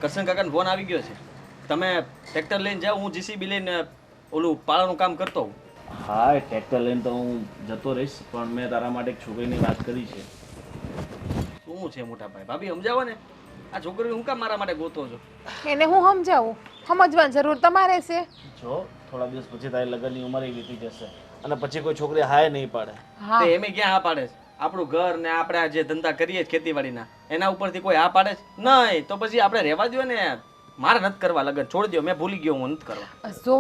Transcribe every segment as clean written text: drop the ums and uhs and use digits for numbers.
Karshan કાકાનો phone આવી ગયો છે. તમે ટ્રેક્ટર લઈને જાઓ, હું જીસીબી લઈને ઓલું પાળાનું કામ કરતો હોઉં. હા, એ ટ્રેક્ટર લઈને તો હું જતો રહીશ, પણ મેં તારા માટે એક છોકરીની વાત કરી છે. શું છે મોટા ભાઈ? ભાભી સમજાવો ને, આ છોકરી હું કામ મારા માટે ગોતો છો? એને હું સમજાવું? સમજવાની જરૂર તમારે છે. જો થોડા દિવસ પછી તારી લગ્નની ઉંમર વીતી જશે અને પછી કોઈ છોકરી હાય નહીં પાડે. હા તે એમે ક્યાં હા પાડે છે? આપણું ઘર ને આપણે આ જે ધંધા કરીએ ખેતીવાડીના, એના ઉપરથી કોઈ હા પાડે છે? નહીં તો પછી આપણે રહેવા દો ને. મારે નથી કરવા લગ્ન, છોડી દો. મેં ભૂલી ગયો, હું નથી કરવા. જો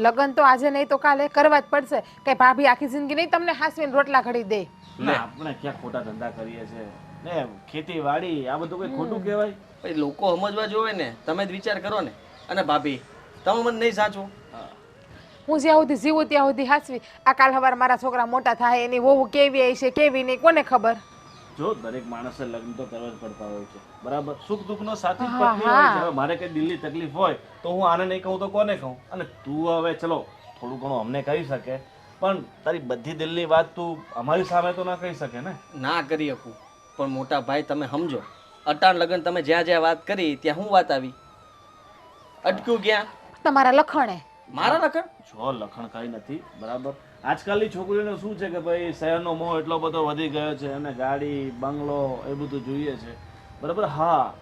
લગ્ન તો આજે નહીં તો કાલે કરવા જ પડશે. કે ભાભી આખી જિંદગી નહીં તમને હાસવીને રોટલા ઘડી દે. ને આપણે ક્યાં ખોટા ધંધા કરીએ છીએ ને, ખેતીવાડી આ બધું કઈ ખોટું કહેવાય? પછી લોકો સમજવા જોવે ને, તમે જ વિચાર કરો ને. અને ભાભી તમે મને નહીં સાચું. હું જ્યાં સુધી જીવું ત્યાં સુધી હાસવી. આ કાલ સવારે મારા છોકરા મોટા થાય એની વહુ કેવી હશે કેવી નહીં કોને ખબર. જો દરેક માણસે લગ્ન તો કરવા જ પડતા હોય છે, બરાબર? સુખ દુઃખનો સાથી જ હા, પત્ની હોય છે. હા. હવે મારે કઈ દિલની તકલીફ હોય તો હું આને નહીં કહું તો કોને કહું? અને તું હવે ચલો થોડું ઘણું અમને કહી શકે, પણ તારી બધી દિલની વાત તું અમારી સામે તો ના કહી શકે ને. ના કરી શકું, પણ મોટા ભાઈ તમે સમજો. અટાણ લગ્ન તમે જ્યાં જ્યાં વાત કરી ત્યાં હું વાત આવી? અટક્યું ક્યાં? તમારા લખણે મારા લખણ? જો લખણ કઈ નથી, બરાબર? આજકાલની છોકરીઓને શું છે કે ભાઈ શહેરનો મોહ એટલો બધો વધી ગયો છે અને ગાડી બંગલો એ બધું જોઈએ છે, બરાબર? હા,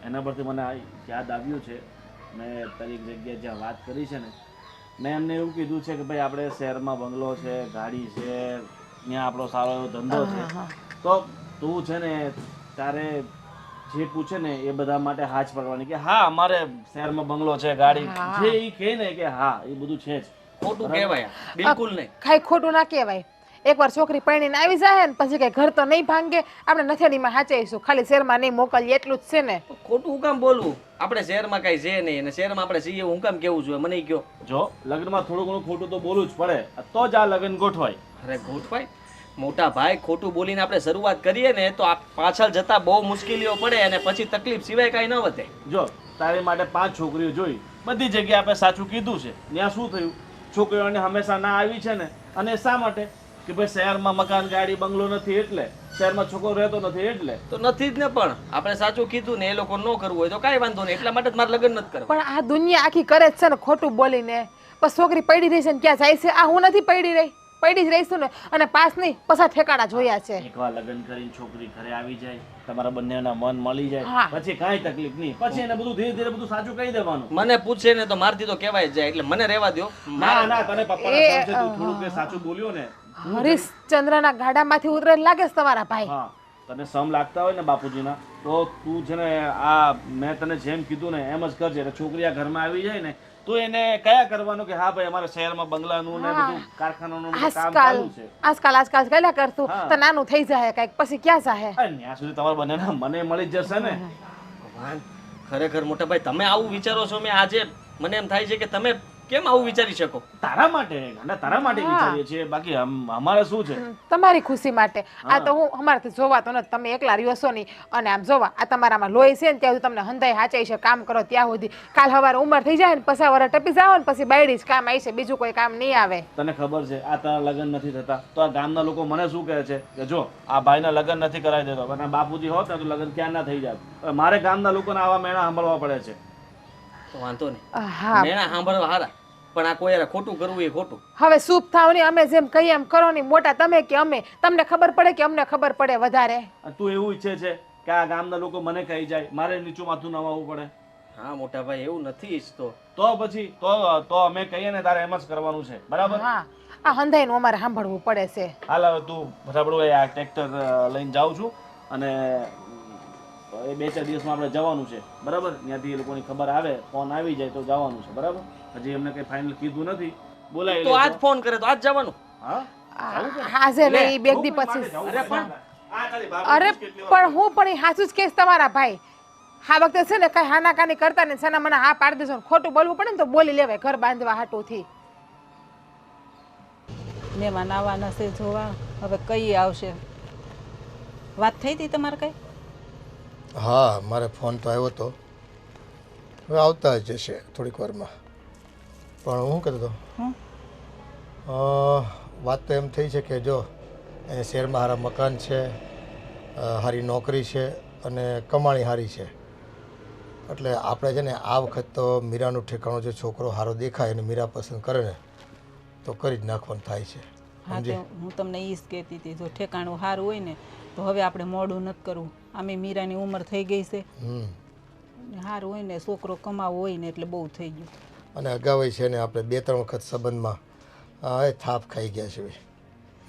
એના પરથી મને યાદ આવ્યું છે, મેં તારી એક જગ્યાએ જ્યાં વાત કરી છે ને, મેં એમને એવું કીધું છે કે ભાઈ આપણે શહેરમાં બંગલો છે, ગાડી છે, ત્યાં આપણો સારો એવો ધંધો છે, તો તું છે ને તારે જે પૂછે ને એ બધા માટે હા જ પડવાની કે હા અમારે શહેરમાં બંગલો છે, ગાડી જે એ કહે ને કે હા એ બધું છે જ. ખોટું કહેવાય? બિલકુલ નહીં. ખાઈ ખોટું ના કહેવાય. એકવાર છોકરી પરણીને આવી જાય ને પછી કઈ ઘર તો નહીં ભાંગે. આપણે નથેડીમાં હાચવીશું, ખાલી શહેરમાં નહીં મોકલીએ એટલું જ છે ને. ખોટું હું કામ બોલવું? આપણે શહેરમાં કઈ છે નહીં, અને શહેરમાં આપણે છીએ હું કામ કેવું જોઈએ? મને કયો. જો લગ્નમાં થોડું ઘણું ખોટું તો બોલવું જ પડે, તો જ આ લગ્ન ગોઠવાય. અરે ગોઠવાય મોટા ભાઈ. ખોટું બોલીને આપણે શરૂઆત કરીએ ને તો પાછળ જતા બહુ મુશ્કેલીઓ પડે અને પછી તકલીફ સિવાય કાંઈ ન વધે. જો તારી માટે 5 છોકરીઓ જોઈ, બધી જગ્યાએ આપણે સાચું કીધું છે, ત્યાં શું થયું? છોકરીઓને હંમેશા ના આવી છે ને. અને શા માટે? કે ભાઈ શહેરમાં મકાન ગાડી બંગલો નથી એટલે, શહેરમાં છોકરો રહેતો નથી એટલે. તો નથી જ ને, પણ આપણે સાચું કીધું ને એ લોકો ન કરવું હોય તો કાંઈ વાંધો નહીં. એટલા માટે જ મારે લગ્ન નથી કરવા. પણ આ દુનિયા આખી કરે જ છે ને ખોટું બોલીને. બસ છોકરી પડી રહી છે ને ક્યાં જાય છે? આ હું નથી પડી રહી, પડી જ રહીશું ને. અને પાસ નહીં પછા ઠેકાણા જોયા છે. એકવાર લગ્ન કરીને છોકરી ઘરે આવી જાય, તમારા બંનેના મન મળી જાય, હા. પછી કાંઈ તકલીફ નહીં. પછી એને બધું ધીરે ધીરે બધું સાચું કહી દેવાનું. મને પૂછે ને તો મારથી તો કહેવાય જ જાય, એટલે મને રહેવા દો. ના ના, તને પપ્પાના સમ છે, તું થોડુંક એ સાચું બોલ્યો ને. હરીશચંદ્રના ગાડામાંથી ઉતરે લાગે છે તમારા ભાઈ. હા, તને સમ લાગતા હોય ને બાપુજીના, તો તું છે ને આ મેં તને જેમ કીધું ને એમ જ કરજે. એટલે છોકરી આ ઘરમાં આવી જાય ને તો એને કયા કરવાનું કે હા ભાઈ અમારે શહેરમાં બંગલાનું ને બધું કારખાનાનું બધું કામ ચાલુ છે. આજકાલ કયા કરતું તો નાનું થઈ જાય કઈક, પછી ક્યાં જાય? ત્યાં સુધી તમારા બંનેના મને મળી જ જશે ને. ભગવાન, ખરેખર મોટા ભાઈ તમે આવું વિચારો છો? મેં આજે મને એમ થાય છે કે તમે કેમ આવું વિચારી શકો? તારા માટે અને તારા માટે વિચારીએ છીએ, બાકી અમારે શું છે? તમારી ખુશી માટે. આ તો હું અમારાથી જોવાતો નથી, તમે એકલા રહ્યો છો નહીં. અને આમ જોવા આ તમારામાં લોહી છે ને ત્યાં સુધી તમને હંધાઈ હાચાઈ છે, કામ કરો ત્યાં સુધી. કાલ સવારે ઉંમર થઈ જાય ને પછી વર ટપી જાવ ને પછી બાયડી જ કામ આવી છે, બીજું કોઈ કામ નહીં આવે. તને ખબર છે આ તારા લગ્ન નથી થતા તો આ ગામના લોકો મને શું કહે છે કે જો આ ભાઈના લગ્ન નથી કરાવી દેતો, અને બાપુજી હોત ને તો લગ્ન ક્યાં ના થઈ જાત. મારે ગામના લોકોને આવા મેણા સાંભળવા પડે છે. તો વાંધો નહીં, હા, મેણા સાંભળવા હારા, પણ આ કોઈ યાર ખોટું કરવું એ ખોટું. હવે સૂપ થાવ ને અમે જેમ કહીએ એમ કરો ને. મોટા તમે કે અમે? તમને ખબર પડે કે અમને ખબર પડે વધારે? તું એવું ઈચ્છે છે કે આ ગામના લોકો મને કહી જાય, મારે નીચું માથું નવાવવું પડે? હા મોટા ભાઈ, એવું નથી ઈચ્છતો. તો પછી તો અમે કહીએ ને તારે એમ જ કરવાનું છે, બરાબર? હા, આ હંધાઈનું અમારે સાંભળવું પડે છે. હાલ હવે તું ફટાફટ આ ટ્રેક્ટર લઈને જાઉં છું, અને એ 2-4 દિવસમાં આપણે જવાનું છે, બરાબર? ત્યાંથી એ લોકોની ખબર આવે, ફોન આવી જાય તો જવાનું છે, બરાબર? હજી એમને કઈ ફાઇનલ કીધું નથી. બોલાવી તો આજ ફોન કરે તો આજ જવાનું. હા, આજે નહીં, બે દી પછી. અરે પણ હું પણ એ સાચું જ કહીશ તમારા ભાઈ. આ વખતે છે ને કઈ હાનાકાની કરતા ને સના મને હા પાડી દેશો. ખોટું બોલવું પડે ને તો બોલી લેવાય ઘર બાંધવા હાટુથી. મહેમાન આવવાના છે જોવા, હવે કઈ આવશે? વાત થઈ હતી તમારે કઈ? હા, મારે ફોન તો આવ્યો હતો, હવે આવતા જ જશે થોડીક વારમાં. પણ હું કહેતો હતો, વાત તો એમ થઈ છે કે જો અહીંયા શહેરમાં સારા મકાન છે, સારી નોકરી છે અને કમાણી સારી છે, એટલે આપણે છે ને આ વખત તો મીરાનું ઠેકાણું જો છોકરો સારો દેખાય અને મીરા પસંદ કરે ને તો કરી જ નાખવાનું થાય છે. હા તે હું તમને ઈ જ કહેતી હતી, જો ઠેકાણું સારું હોય ને તો હવે આપણે મોડું નથી કરવું. આમે મીરાની ઉંમર થઈ ગઈ છે, સારું હોય ને છોકરો કમાવો હોય ને એટલે બહુ થઈ ગયું. અને અગાઉ છે ને આપણે 2-3 વખત સંબંધમાં એ થાપ ખાઈ ગયા છે.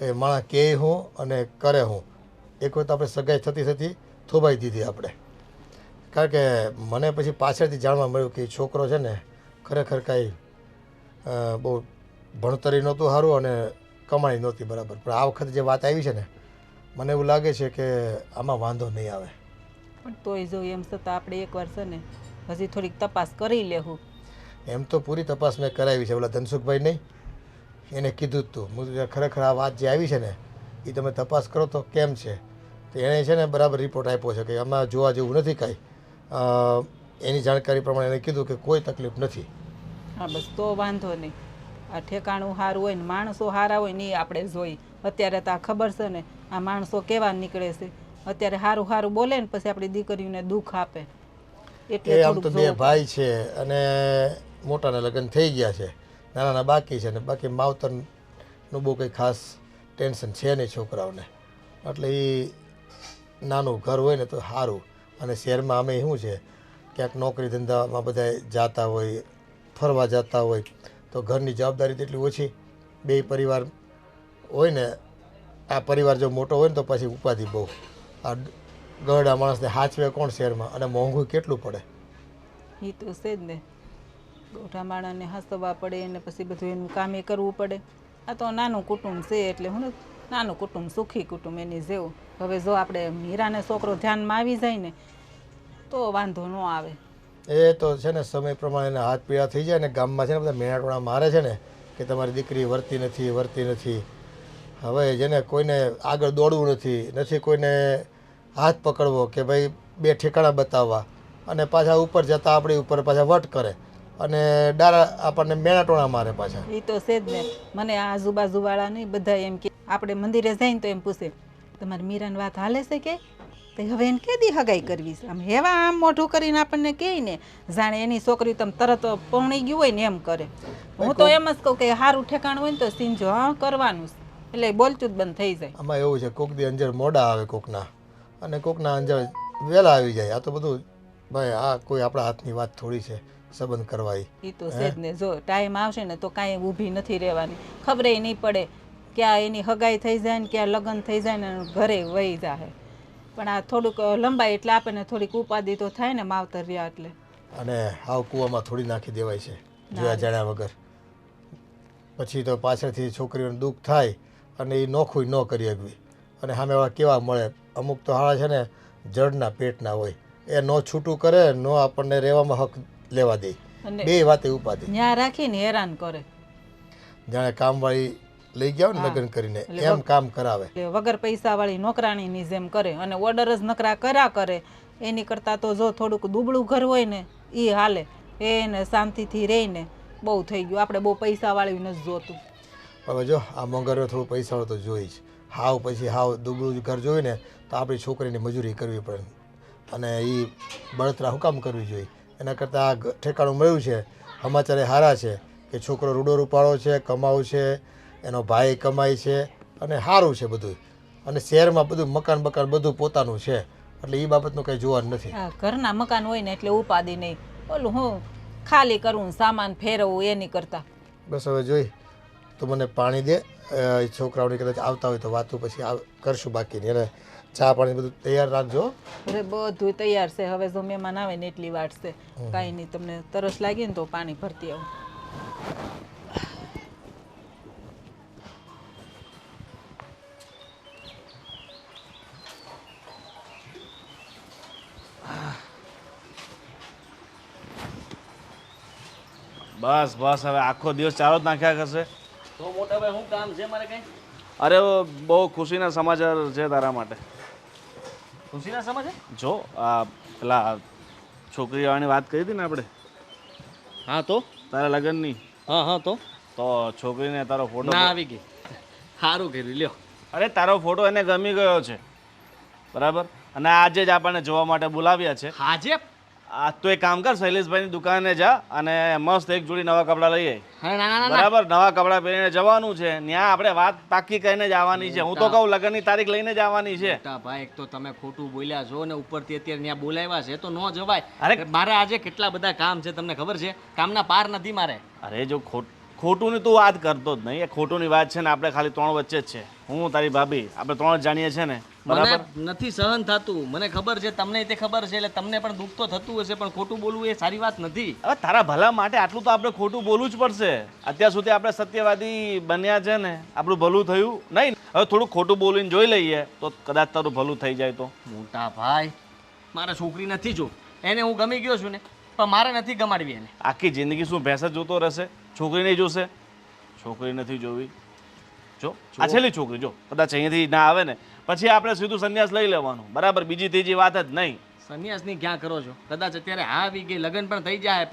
એ માણસ કહે હું અને કરે હું. એક વખત આપણે સગાઈ થતી થોભાઈ દીધી આપણે, કારણ કે મને પછી પાછળથી જાણવા મળ્યું કે છોકરો છે ને ખરેખર કાંઈ બહુ ભણતરી નહોતું સારું અને કમાણી નહોતી બરાબર. પણ આ વખતે જે વાત આવી છે ને મને એવું લાગે છે કે આમાં વાંધો નહીં આવે. પણ તોય જો એમ છતાં આપણે એકવાર છે ને હજી થોડીક તપાસ કરી લેવું. એમ તો પૂરી તપાસ મેં કરાવી છે. ઓલા ધનસુખભાઈ નહીં, એને કીધું જ તું ખરેખર આ વાત જે આવી છે ને એ તમે તપાસ કરો તો કેમ છે. તો એણે છે ને બરાબર રિપોર્ટ આપ્યો છે કે આમાં જોવા જેવું નથી કાંઈ. એની જાણકારી પ્રમાણે એને કીધું કે કોઈ તકલીફ નથી. હા બસ તો વાંધો નહીં. આ ઠેકાણું સારું હોય ને માણસો સારા હોય ને એ આપણે જોઈ. અત્યારે તો આ ખબર છે ને આ માણસો કેવા નીકળે છે. અત્યારે સારું સારું બોલે ને પછી આપણી દીકરીઓને દુઃખ આપે. એ આમ તો બે ભાઈ છે અને મોટાના લગ્ન થઈ ગયા છે, નાનાના બાકી છે. ને બાકી માવતરનું બહુ કંઈ ખાસ ટેન્શન છે નહીં છોકરાઓને. એટલે એ નાનું ઘર હોય ને તો સારું. અને શહેરમાં અમે શું છે ક્યાંક નોકરી ધંધામાં બધા જતા હોય, ફરવા જતા હોય તો ઘરની જવાબદારી તેટલી ઓછી. 2 પરિવાર હોય ને, આ પરિવાર જો મોટો હોય ને તો પછી ઉપાધિ બહુ. આ ગરડા માણસને હાચવે કોણ શહેરમાં, અને મોંઘું કેટલું પડે. એ તો છે જ ને, ગોઠા માણાને હસવા પડે ને પછી બધું એનું કામે કરવું પડે. આ તો નાનું કુટુંબ છે એટલે હું નાનું કુટુંબ સુખી કુટુંબ એની જેવું. હવે જો આપણે મીરાને છોકરો ધ્યાનમાં આવી જાય ને તો વાંધો ન આવે. એ તો છે ને સમય પ્રમાણે હાથ પીળા થઈ જાય ને ગામમાં છે ને બધા મેણાટોણા મારે છે ને કે તમારી દીકરી વર્તી નથી. હવે જેને કોઈને આગળ દોડવું નથી કોઈને હાથ પકડવો કે ભાઈ 2 ઠેકાણા બતાવવા અને પાછા ઉપર જતા આપણી ઉપર પાછા વટ કરે અને ડારા આપણને મેણાટોણા મારે પાછા. એ તો છે જ ને. મને આ આજુબાજુવાળા નહીં બધા એમ કે આપણે મંદિરે જઈને તો એમ પૂછે તમારી મીરાની વાત હાલે છે કે તો હવે એને કેદી હગાઈ કરવી છે. આમ હેવા આમ મોઢું કરીને આપણને કહે ને જાણે એની છોકરી તમે તરત પૌણી ગયું હોય ને એમ કરે. હું તો એમ જ કહું કે સારું ઠેકાણું હોય ને તો સીંજો હા કરવાનું છે એટલે બોલતું જ બંધ થઈ જાય. આમાં એવું છે કોક દી અંજર મોડા આવે કોકના અને કોકના અંજર વહેલા આવી જાય. આ તો બધું ભાઈ આ કોઈ આપણા હાથની વાત થોડી છે સંબંધ કરવા. એ તો છે જ ને. જો ટાઈમ આવશે ને તો કાંઈ ઊભી નથી રહેવાની. ખબર નહીં પડે ક્યાં એની હગાઈ થઈ જાય ને ક્યાં લગ્ન થઈ જાય ને ઘરે વહી જાય. પણ આ થોડુંક લંબાઈ એટલે આપણને થોડીક ઉપાધિ તો થાય ને માવતર રહ્યા એટલે. અને હાવ કૂવામાં થોડી નાખી દેવાય છે જોયા જાણ્યા વગર. પછી તો પાછળથી છોકરીઓને દુઃખ થાય અને એ નોખું ન કરી શકવી. અને સામેવાળા કેવા મળે, અમુક તો હાળા છે ને જડના પેટના હોય, એ નો છૂટું કરે નો આપણને રહેવામાં હક લેવા દે. 2 વાતે ઉપાધિ ન્યા રાખીને હેરાન કરે. જાણે કામવાળી લઈ ગયા હોય ને લગ્ન કરીને એમ કામ કરાવે. વગર પૈસા વાળી નોકરાણીની જેમ કરે અને ઓર્ડર જ નકરા કર્યા કરે. એની કરતાં તો જો થોડુંક દુબળું ઘર હોય ને એ હાલે. એને શાંતિથી રહીને બહુ થઈ ગયું. આપણે બહુ પૈસાવાળી નથી જોતું. હવે જો આ મોંઘારીઓ થોડું પૈસાવાળું તો જોઈ જ. હાવ પછી હાવ દુબળું ઘર જોઈ ને તો આપણી છોકરીની મજૂરી કરવી પડે અને એ બળતરા હું કામ કરવી જોઈએ. એના કરતાં આ ઠેકાણું મળ્યું છે, સમાચાર સારા છે કે છોકરો રૂડો રૂપાળો છે, કમાવું છે, એનો ભાઈ કમાય છે અને સારું છે બધું. અને શહેરમાં બધું મકાન બકાન બધું પોતાનું છે એટલે એ બાબતનું કંઈ જોવાનું નથી. ઘરના મકાન હોય ને એટલે ઉપાધિ નહીં. ઓલું હું ખાલી કરવું સામાન ફેરવવું એની કરતાં. બસ હવે જોઈ તું મને પાણી દે. છોકરાઓની કદાચ આવતા હોય તો વાતું પછી કરશું બાકીની. અને ચા પાણી બધું તૈયાર રાખજો. અરે બધું તૈયાર છે. હવે જો મહેમાન આવે ને એટલી વાત છે. કાંઈ નહીં, તમને તરસ લાગી ને તો પાણી ભરતી આવું. બસ હવે આખો દિવસ ચાલો જ નાખ્યા કરશે. તો મોટા ભાઈ શું કામ છે મારે કઈ? અરે બહુ ખુશીના સમાચાર છે તારા માટે. ખુશીના સમાચાર? જો આ પેલા છોકરીવાળાની વાત કરી હતી ને આપણે. હા તો તારા લગ્નની. હા તો છોકરીને તારો ફોટો ના આવી ગઈ. સારું કર્યું લ્યો. અરે તારો ફોટો એને ગમી ગયો છે બરાબર. અને આજે જ આપણને જોવા માટે બોલાવ્યા છે. આજે? આ તો એક કામ કર, શૈલેષભાઈની દુકાને જા અને મસ્ત એક જોડી નવા કપડાં લઈ આય. હા ના ના ના બરાબર, નવા કપડાં પહેરીને જવાનું છે. ત્યાં આપણે વાત પાક્કી કરીને જ આવવાની છે. હું તો કહું લગ્નની તારીખ લઈને જ આવવાની છે. મોટા ભાઈ એક તો તમે ખોટું બોલ્યા છો ને ઉપરથી અત્યારે ત્યાં બોલાવ્યા છે તો ન જવાય. અરે! મારે આજે કેટલા બધા કામ છે તમને ખબર છે, કામના પાર નથી મારે. અરે જો ખોટુંની તું વાત કરતો જ નહીં. એ ખોટુંની વાત છે ને આપણે ખાલી 3 વચ્ચે જ છે. હું તારી ભાભી આપણે 3 જ જાણીએ છે ને. બરાબર, મને નથી સહન થતું. મને ખબર છે, તમને તે ખબર છે, એટલે તમને પણ દુઃખ તો થતું હશે, પણ ખોટું બોલવું એ સારી વાત નથી. હવે તારા ભલા માટે આટલું તો આપણે ખોટું બોલવું જ પડશે. અત્યાર સુધી આપણે સત્યવાદી બન્યા છે ને, આપણું ભલું થયું નહીં. હવે થોડું ખોટું બોલીને જોઈ લઈએ તો કદાચ તારું ભલું થઈ જાય તો. મોટા ભાઈ મારે છોકરી નથી જો, એને હું ગમી ગયો છું ને, પણ મારે નથી ગમાડવી એને. આખી જિંદગી શું ભેંસ જ જોતો રહેશે? છોકરી નહીં જોશે? છોકરી નથી જોવી. જો આ છેલ્લી છોકરી, જો કદાચ અહીંયાથી ના આવે ને પછી આપણે સીધું સંન્યાસ લઈ લેવાનું. બરાબર, બીજી ત્રીજી વાત જ નહીં. સંન્યાસની ક્યાં કરો છો? કદાચ અત્યારે હા આવી ગઈ, લગ્ન પણ થઈ જાય,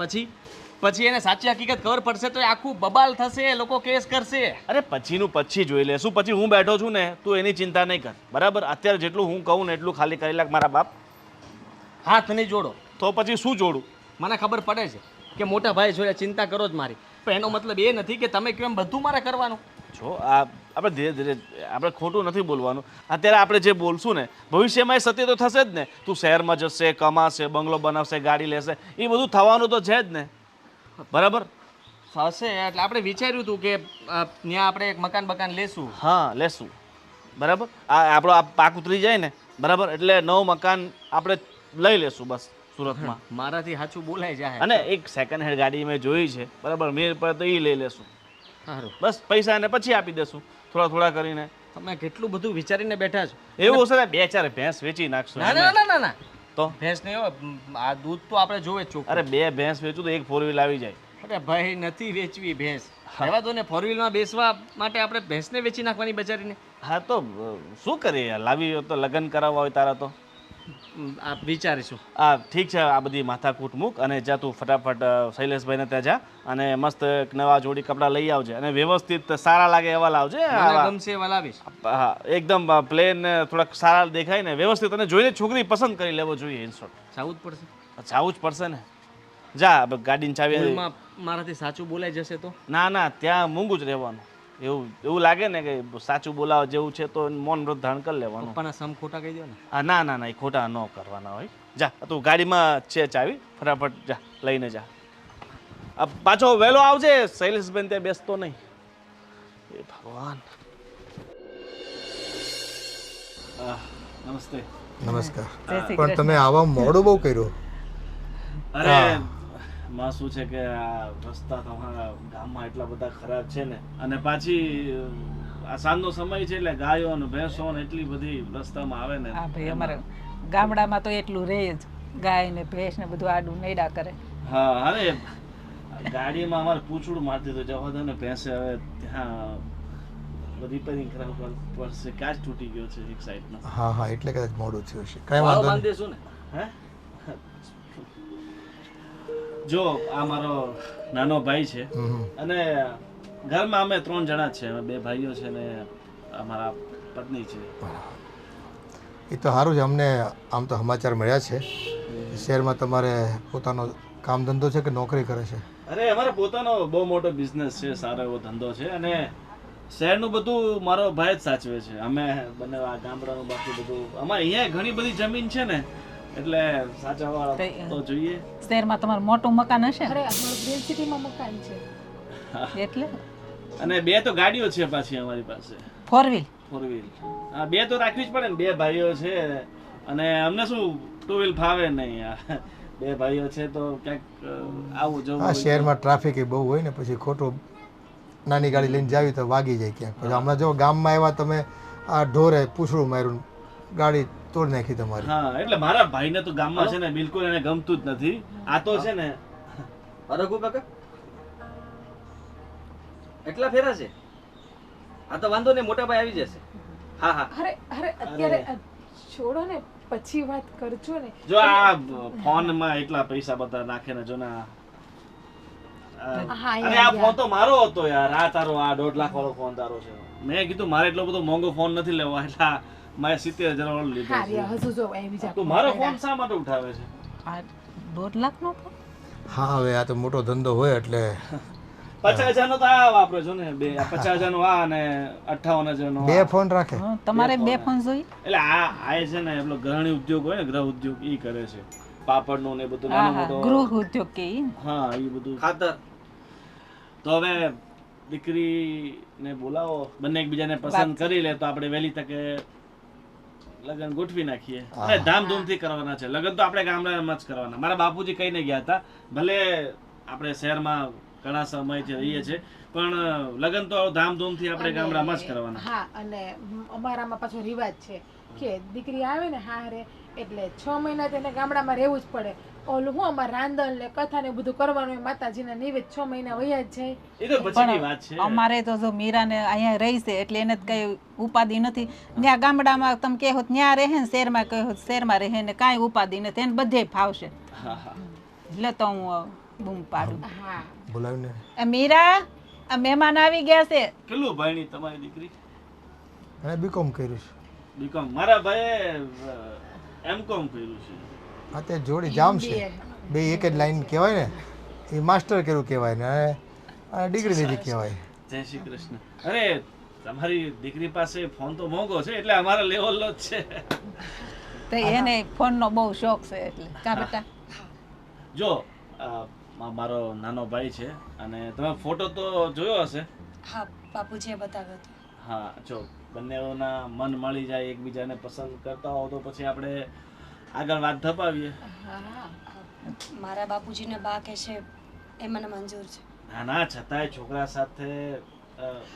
પછી એને સાચી હકીકત ખબર પડશે તો એ આખું બબાલ થશે, લોકો કેસ કરશે. અરે પછીનું પછી જોઈ લેશું. પછી હું બેઠો છું ને, તું એની ચિંતા નહીં કર. બરાબર, અત્યારે જેટલું હું કહું ને એટલું ખાલી કરી લાગ મારા બાપ. હાથ નહીં જોડો. તો પછી શું જોડું? મને ખબર પડે છે કે મોટા ભાઈ જોડે ચિંતા કરો જ મારી, પણ એનો મતલબ એ નથી કે તમે કેમ બધું મારે કરવાનું. જો આ આપણે ધીરે ધીરે, આપણે ખોટું નથી બોલવાનું. અત્યારે આપણે જે બોલશું ને ભવિષ્યમાં એ સત્ય તો થશે જ ને. તું શહેરમાં જશે, કમાશે, બંગલો બનાવશે, ગાડી લેશે, એ બધું થવાનું તો છે જ ને. બરાબર, હશે એટલે આપણે વિચાર્યું હતું કે ત્યાં આપણે એક મકાન લેશું. હા લેશું. બરાબર, આ આપણો આ પાક ઉતરી જાય ને, બરાબર, એટલે નવું મકાન આપણે લઈ લેશું બસ સુરતમાં. મારાથી સાચું બોલાય જાય. અને એક સેકન્ડ હેન્ડ ગાડી મેં જોઈ છે. બરાબર, મેર પર તો એ લઈ લેશું. સારું, બસ પૈસા એને પછી આપી દેશું થોડા થોડા કરીને. તમે કેટલું બધું વિચારીને બેઠા છો. એવું હશે ને 2-4 ભેંસ વેચી નાખશું. ના ના ના ના ના, તો ભેંસ નહીં હો, આ દૂધ તો આપણે જોવે જ ચોખ્ખું. અરે 2 ભેંસ વેચું તો એક 4 વ્હીલ આવી જાય. અરે ભાઈ નથી વેચવી ભેંસ. રહેવા દો ને, 4 વ્હીલમાં બેસવા માટે આપણે ભેંસને વેચી નાખવાની બજારીને. હા તો શું કરીએ યાર, લાવી હોય તો લગ્ન કરાવવા હોય તારા તો. આ વિચારીશું. હા ઠીક છે, આ બધી માથાકૂટ મૂક અને જા તું ફટાફટ શૈલેષભાઈને ત્યાં જા અને મસ્ત એક નવા જોડી કપડાં લઈ આવજે અને વ્યવસ્થિત સારા લાગે એવા લાવજે. મને ગમશે એવા લાવીશ. હા એકદમ પ્લેન, થોડાક સારા દેખાય ને વ્યવસ્થિત, અને જોઈને છોકરી પસંદ કરી લેવો જોઈએ. ઇન શોર્ટ જવું જ પડશે. જાવું જ પડશે ને. જા ગાડીની ચાવી. સ્કૂલમાં મારાથી સાચું બોલાઈ જશે તો? ના ના, ત્યાં મૂંગું જ રહેવાનું. એવું લાગે ને કે સાચું બોલાવા જેવું છે તો મૌન વ્રત ધારણ કરી લેવાનું. પપ્પાના સમ ખોટા કહી દો ને. હા ના ના ના, એ ખોટા ન કરવાના હોય. જા તું ગાડીમાં છે ચાવી, ફટાફટ જા લઈને જા. પાછો વહેલો આવજે, શૈલેષબેન ત્યાં બેસતો નહીં. એ ભગવાન. નમસ્તે. નમસ્કાર. પણ તમે આવા મોડું બહુ કર્યું. અરે માં શું છે કે આ રસ્તા તમારા ગામમાં એટલા બધા ખરાબ છે ને, અને પાછી આ સાંજનો સમય છે એટલે ગાયો ને ભેંસો ને એટલી બધી રસ્તામાં આવે ને. હા ભાઈ, અમારે ગામડામાં તો એટલું રહે જ, ગાય ને ભેંસ ને બધું આડું નૈડા કરે. હા, અરે ગાડીમાં અમારે પૂછડું મારતી તો જવા દો ને. ભેંસે હવે ત્યાં રિપેરિંગ કરાવવું પડશે. કાચ તૂટી ગયો છે એક સાઈડનો. હા હા, એટલે કદાચ મોડું થયું છે. કઈ વાળો વાંધો બાંધી નહીં. દેશું ને. હે જો આ મારો નાનો ભાઈ છે અને ઘરમાં અમે 3 જણા છે. અમે 2 ભાઈઓ છે ને અમારા પત્ની છે. એ તો સારું છે. અમને આમ તો સમાચાર મળ્યા છે શહેરમાં તમારે પોતાનો કામ ધંધો છે કે નોકરી કરે છે? અરે અમારે પોતાનો બહુ મોટો બિઝનેસ છે, સારો એવો ધંધો છે, અને શહેરનું બધું મારો ભાઈ જ સાચવે છે. અમે બંને આ ગામડાનું બાકી બધું, અમારે અહીંયા ઘણી બધી જમીન છે ને એટલે સાચવવા તો જોઈએ. શહેરમાં તમારું મોટું મકાન હશે ને? અરે અમારું ગ્રીન સિટીમાં મકાન છે. એટલે અને 2 તો ગાડીઓ છે પાછી અમારી પાસે. 4 વ્હીલ? 4 વ્હીલ. હા 2 તો રાખવી જ પડે ને, 2 ભાઈઓ છે અને અમને શું 2 વ્હીલ ફાવે નહીં. 2 ભાઈઓ છે તો ક્યાંક આવું જવું. આ શહેરમાં ટ્રાફિક એ બહુ હોય ને, પછી ખોટું નાની ગાડી લઈને જાવી તો વાગી જાય ક્યાંક. પછી હમણાં જો ગામમાં આવ્યા તમે, આ ઢોરે પૂછડું માર્યું, ગાડી તોડી નાખી તમારી. હા એટલે મારા ભાઈને તો ગામમાં છે ને બિલકુલ એને ગમતું જ નથી. આ તો છે ને અરગુ કાકા એટલા ફેરા છે. આ તો વાંધો નહીં, મોટા ભાઈ આવી જશે. હા હા. અરે અરે અત્યારે છોડો ને, પછી વાત કરજો ને. જો આ ફોનમાં એટલા પૈસા બધા નાખે ને, જો ને હા, અરે આ ફોન તો મારો હતો યાર. આ તારો આ 1.5 લાખ વાળો ફોન તારો છે. મેં કીધું મારે એટલો બધો મોંઘો ફોન નથી લેવો, એટલે મારે 70,000 વાળો લીધો હા છે. રિયા, હજુ જો એ બીજા તું મારો ફોન શા માટે ઉઠાવે છે? આ 1.5 લાખનો ફોન? હા હવે આ તો મોટો ધંધો હોય એટલે 50,000 નો તો આ વાપરો છો ને, બે 50,000 નો આ અને 58,000 નો બે ફોન રાખે. હં, તમારે 2 ફોન જોઈએ? એટલે આ છે ને પેલો ગૃહિણી ઉદ્યોગ હોય ને, ગૃહ ઉદ્યોગ ઈ કરે છે, પાપડ નું ને એ બધું હા નાનો હા, મોટો. ગૃહ ઉદ્યોગ કે ઈ? હા એ બધું. ખાતર તો હવે દીકરીને બોલાવો, બંને એકબીજાને પસંદ કરી લે તો આપણે વહેલી તકે લગ્ન ગોઠવી નાખીએ. અને ધામધૂમથી કરવાના છે લગ્ન, તો આપણે ગામડામાં જ કરવાના. મારા બાપુજી કહીને ગયા હતા, ભલે આપણે શહેરમાં ઘણા સમયથી રહીએ છીએ પણ લગ્ન તો ધામધૂમથી આપણે ગામડામાં જ કરવાના. હા, અને અમારામાં પાછો રિવાજ છે કે દીકરી આવે ને હારે એટલે 6 મહિના તેને ગામડામાં રહેવું જ પડે. ઓલું હું અમારે રાંધણ ને કથા ને બધું કરવાનું હોય, માતાજીના નૈવેદ્ય 6 મહિના વયા જ જાય. એ તો પછીની વાત છે. અમારે તો જો મીરાને અહીંયા રહી છે એટલે એને કઈ ઉપાધિ નથી. ત્યાં ગામડામાં તમે કહો ત્યાં રહે ને શહેરમાં કહો શહેરમાં રહે ને કાંઈ ઉપાધિ નથી, એને બધે ફાવશે. હા હા. એટલે તો હું બૂમ પાડું. હા, બોલાવીને એ મીરા, આ મહેમાન આવી ગયા છે. કેટલું ભાઈની તમારી દીકરી? અને બીકોમ કર્યું છે. બીકોમ. મારા ભાઈએ એમકોમ કર્યું છે. હા તે જોડી જામ છે, બે એક જ લાઈન કહેવાય ને, એ માસ્ટર કર્યું કહેવાય ને અને ડિગ્રી લીધી કહેવાય. જય શ્રી કૃષ્ણ. અરે તમારી દીકરી પાસે ફોન તો મોંઘો છે એટલે અમારા લેવલનો જ છે. તો એને ફોનનો બહુ શોખ છે એટલે. કા બેટા? જો મારો નાનો ભાઈ છે અને તમે ફોટો તો જોયો હશે. હા બાપુજીએ બતાવ્યો હતો. હા જો બંનેઓના મન મળી જાય, એકબીજાને પસંદ કરતા હો તો પછી આપણે આગળ વાત ધપાવીએ. મારા બાપુજીને બા કે છે એ મને મંજૂર છે. ના ના, છતાંય છોકરા સાથે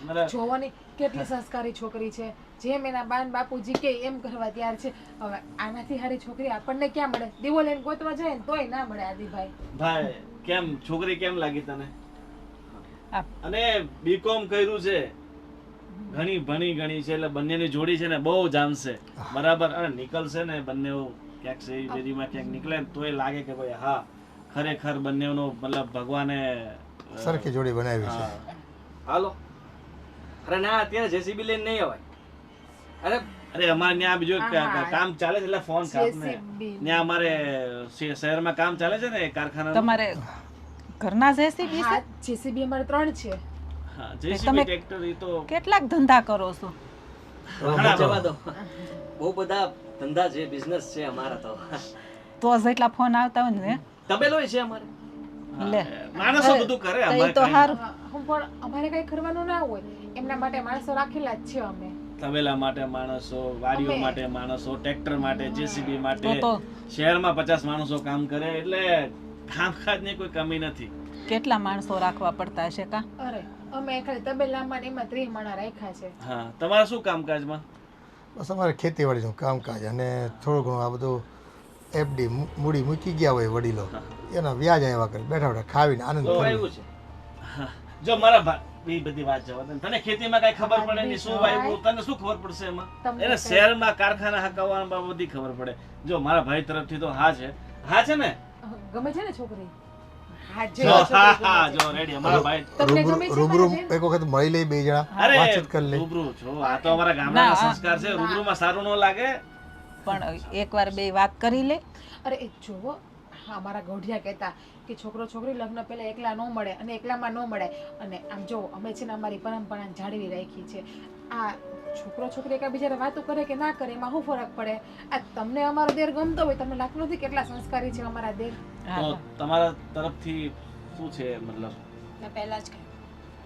મારા જોવાની કેટલી સંસ્કારી છોકરી છે, જેમ એના બાન બાપુજી કે એમ કરવા તૈયાર છે. હવે આનાથી સારી છોકરી આપણને ક્યાં મળે? દીવો લઈને ગોતવા જાય ને તોય ના મળે. આદિભાઈ ભાઈ કેમ છોકરી કેમ લાગી તને? હા. અને બીકોમ કર્યું છે, ઘણી ગણી છે એટલે બંનેની જોડી છે ને બહુ જામશે બરાબર. અને નીકળશે ને બંને ક્યાંક સેવી બેરીમાં ક્યાંક નીકળે ને તોય લાગે કે ભાઈ હા ખરેખર બંનેનો મતલબ ભગવાને સરખી જોડી બનાવી છે. હાલો. અરે ના, અત્યારે જેસીબી લઈને નહીં અવાય. અરે અરે અમારે ત્યાં બીજું કામ ચાલે છે એટલે ફોન કાપને. JCB. ત્યાં અમારે શહેરમાં કામ ચાલે છે ને કારખાના. તમારે ઘરના જેસીબી છે? હા, જેસીબી અમારે 3 છે. હા, જેસીબી ટ્રેક્ટર ઈ તો કેટલાક ધંધા કરો છો? ઘણા જવા દો, બહુ બધા ધંધા છે, બિઝનેસ છે અમારા તો. તો જેટલા ફોન આવતા હોય ને તબેલોય છે અમારે. લે. માણસો બધું કરે તો અમારે ઈ તો કાંઈ હારું. હું પણ અમારે કઈ કરવાનું ના હોય, એમના માટે માણસો રાખેલા જ છે અમે. તબેલા માટે માણસો, વાડીઓ અમે- માટે માણસો, ટ્રેક્ટર માટે, જેસીબી માટે. તો શહેરમાં 50 માણસો કામ કરે એટલે કામકાજની કોઈ કમી નથી. કેટલા માણસો રાખવા પડતા હશે કા? અરે અમે ખાલી તબેલામાં ને એમાં 30 માણા રાખ્યા છે. હા, તમારે શું કામકાજમાં? બસ અમારે ખેતીવાડીનું કામકાજ અને થોડું ઘણું આ બધું એફડી મૂડી મૂકી ગયા હોય વડીલો, એના વ્યાજ આવ્યા કરે, બેઠા બેઠા ખાવીને આનંદ તો કરવો. એવું છે. હા, જો મારા ભાઈ બધી વાત જવા દે. તને ખેતીમાં કઈ ખબર પડે નહીં, શું વાવ્યું તને શું ખબર પડશે એમાં? તમને એને શહેરમાં કારખાના હકાવવામાં બધી ખબર પડે. જો મારા ભાઈ તરફથી તો હા છે. હા છે ને? ગમે છે ને છોકરી? હા, જો જો હા હા જો રેડી અમારા ભાઈ. તમને રૂબરૂ ગમે છે રૂબરૂ મારા બેન? એક વખત મળી લઈ બે જણા, અરે વાતચીત કરી લે. રૂબરૂ છો, આ તો અમારા ગામડાના સંસ્કાર છે. રૂબરૂમાં સારું ન લાગે. પણ એકવાર બે વાત કરી લે. અરે એ જોવો, હા, અમારા ગોઢિયા કહેતા કે છોકરો છોકરી લગ્ન પહેલા એકલા ન મળે અને એકલામાં ન મળે. અને આમ જો અમે છે ને અમારી પરંપરા જાળવી રાખી છે. આ છોકરો છોકરી એકબીજાને વાતો કરે કે ના કરે એમાં શું ફરક પડે? આ તમને અમારો દેર ગમતો હોય, તમને લાગતું નથી કેટલા સંસ્કારી છે અમારા દેર? તો તમારા તરફથી શું છે મતલબ? મેં પહેલા જ કહ્યું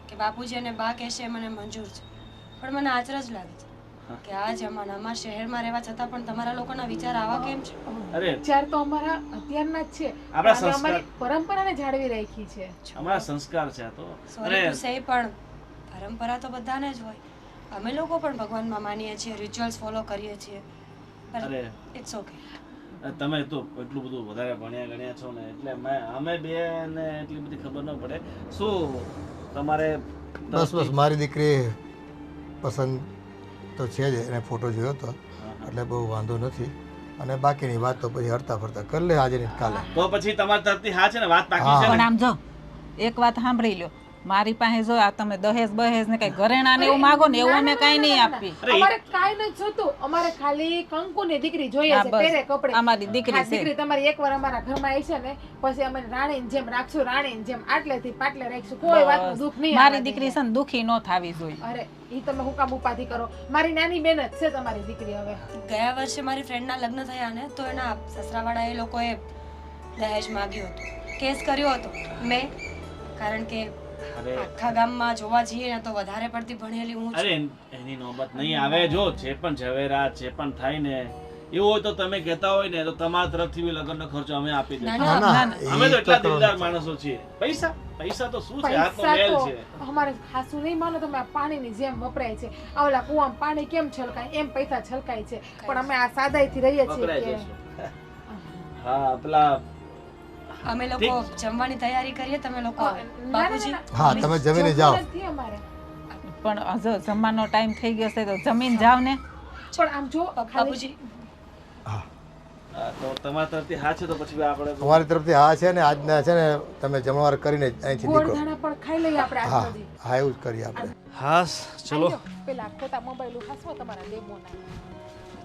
કે બાપુજી અને બા કહેશે એ મને મંજૂર છે, પણ મને આચરજ લાગે છે કે આ જમાનામાં શહેરમાં રહેવા છતાં પણ તમારા લોકોના વિચાર આવા કેમ છે? અરે વિચાર તો અમારા અત્યારના જ છે, આપણા અમે સંસ્કાર- અમારી પરંપરાને જાળવી રાખી છે. અમારા સંસ્કાર છે આ તો. સોરી ટુ સે પણ પરંપરા તો બધાને જ હોય. અમે લોકો પણ ભગવાનમાં માનીએ છીએ, રિચ્યુઅલ્સ ફોલો કરીએ છીએ, અરે ઇટ્સ ઓકે. તમે તો એટલું બધું વધારે ભણ્યા ગણ્યા છો ને એટલે અમે બે ને એટલી બધી ખબર ન પડે. શું તમારે બસ બસ મારી દીકરી પસંદ તો છે જ, એને ફોટો જોયો હતો એટલે બહુ વાંધો નથી. અને બાકીની વાત તો પછી હરતા ફરતા કરી લે આજે ને કાલે. તો પછી તમારી તરફથી હા છે ને? વાત બાકી છે પણ ને? આમ જો એક વાત સાંભળી લો, મારી પાસે જો આ તમે દહેજ બહેજ ને કઈ ઘરેણા ને એવું માગો ને એવું અમે કાંઈ નહીં આપી. અમારે કાંઈ નથી જોતું. અમારે ખાલી કંકુની દીકરી જોઈએ હા, છે, બસ. પહેરે કપડે. અમારી દીકરી હા, છે. દીકરી તમારી એકવાર અમારા ઘરમાં આવી છે ને પછી અમે રાણીની જેમ રાખશું, રાણીની જેમ આટલેથી પાટલે રાખશું, કોઈ વાતનું દુઃખ નહીં મારી આવવા દીકરી દઈએ. છે ને દુખી ન થાવી જોઈએ. અરે ઈ તમે હું કામ ઉપાધિ કરો? મારી નાની બેન જ છે તમારી દીકરી. હવે ગયા વર્ષે મારી ફ્રેન્ડના લગ્ન થયા ને તો એના સસરાવાળા એ લોકોએ દહેજ માંગ્યું હતું, કેસ કર્યો હતો મેં, કારણ કે આખા ગામમાં જોવા જઈએ ને તો વધારે પડતી ભણેલી હું છું. અરે એની નોબત નહીં આવે. જો જે પણ ઝવેરાત જે પણ થાય ને એવું હોય તો તમે કહેતા હોય ને તો તમારા તરફથી બી લગ્નનો ખર્ચો અમે આપી દઈશું. ના ના અમે તો એ એટલા તો દિલદાર માણસો છીએ. પૈસા પૈસા તો શું છે? હાથનો પૈસા મેલ તો છે. અમારે ખાસું નહીં માનો તમે, આ પાણીની જેમ વપરાય છે. આ ઓલા કુવામાં પાણી કેમ છલકાય એમ પૈસા છલકાય છે, પણ અમે આ સાદાઈથી રહીએ છીએ પકડાઈ કે જશું. હા પેલા અમે લોકો જમવાની તૈયારી કરીએ, તમે લોકો બાપુજી હા તમે જમીને જાઓ. નથી અમારે. પણ જો જમવાનો ટાઈમ થઈ ગયો છે તો જમીન જાવ ને. પણ આમ જો બાપુજી હા હા, તો તમારા તરફથી હા છે તો પછી આપણે અમારી તરફથી હા છે ને આજના છે ને તમે જમણવાર કરીને અહીંથી નીકળો. ગોળધાણા પણ ખાઈ લઈએ આપણે હા આજ બધી. હા એવું જ કરીએ આપણે. હા ચલો. આયો, પેલા ખોટા મોબાઈલ ઉઠાસવો તમારા ડેમોના.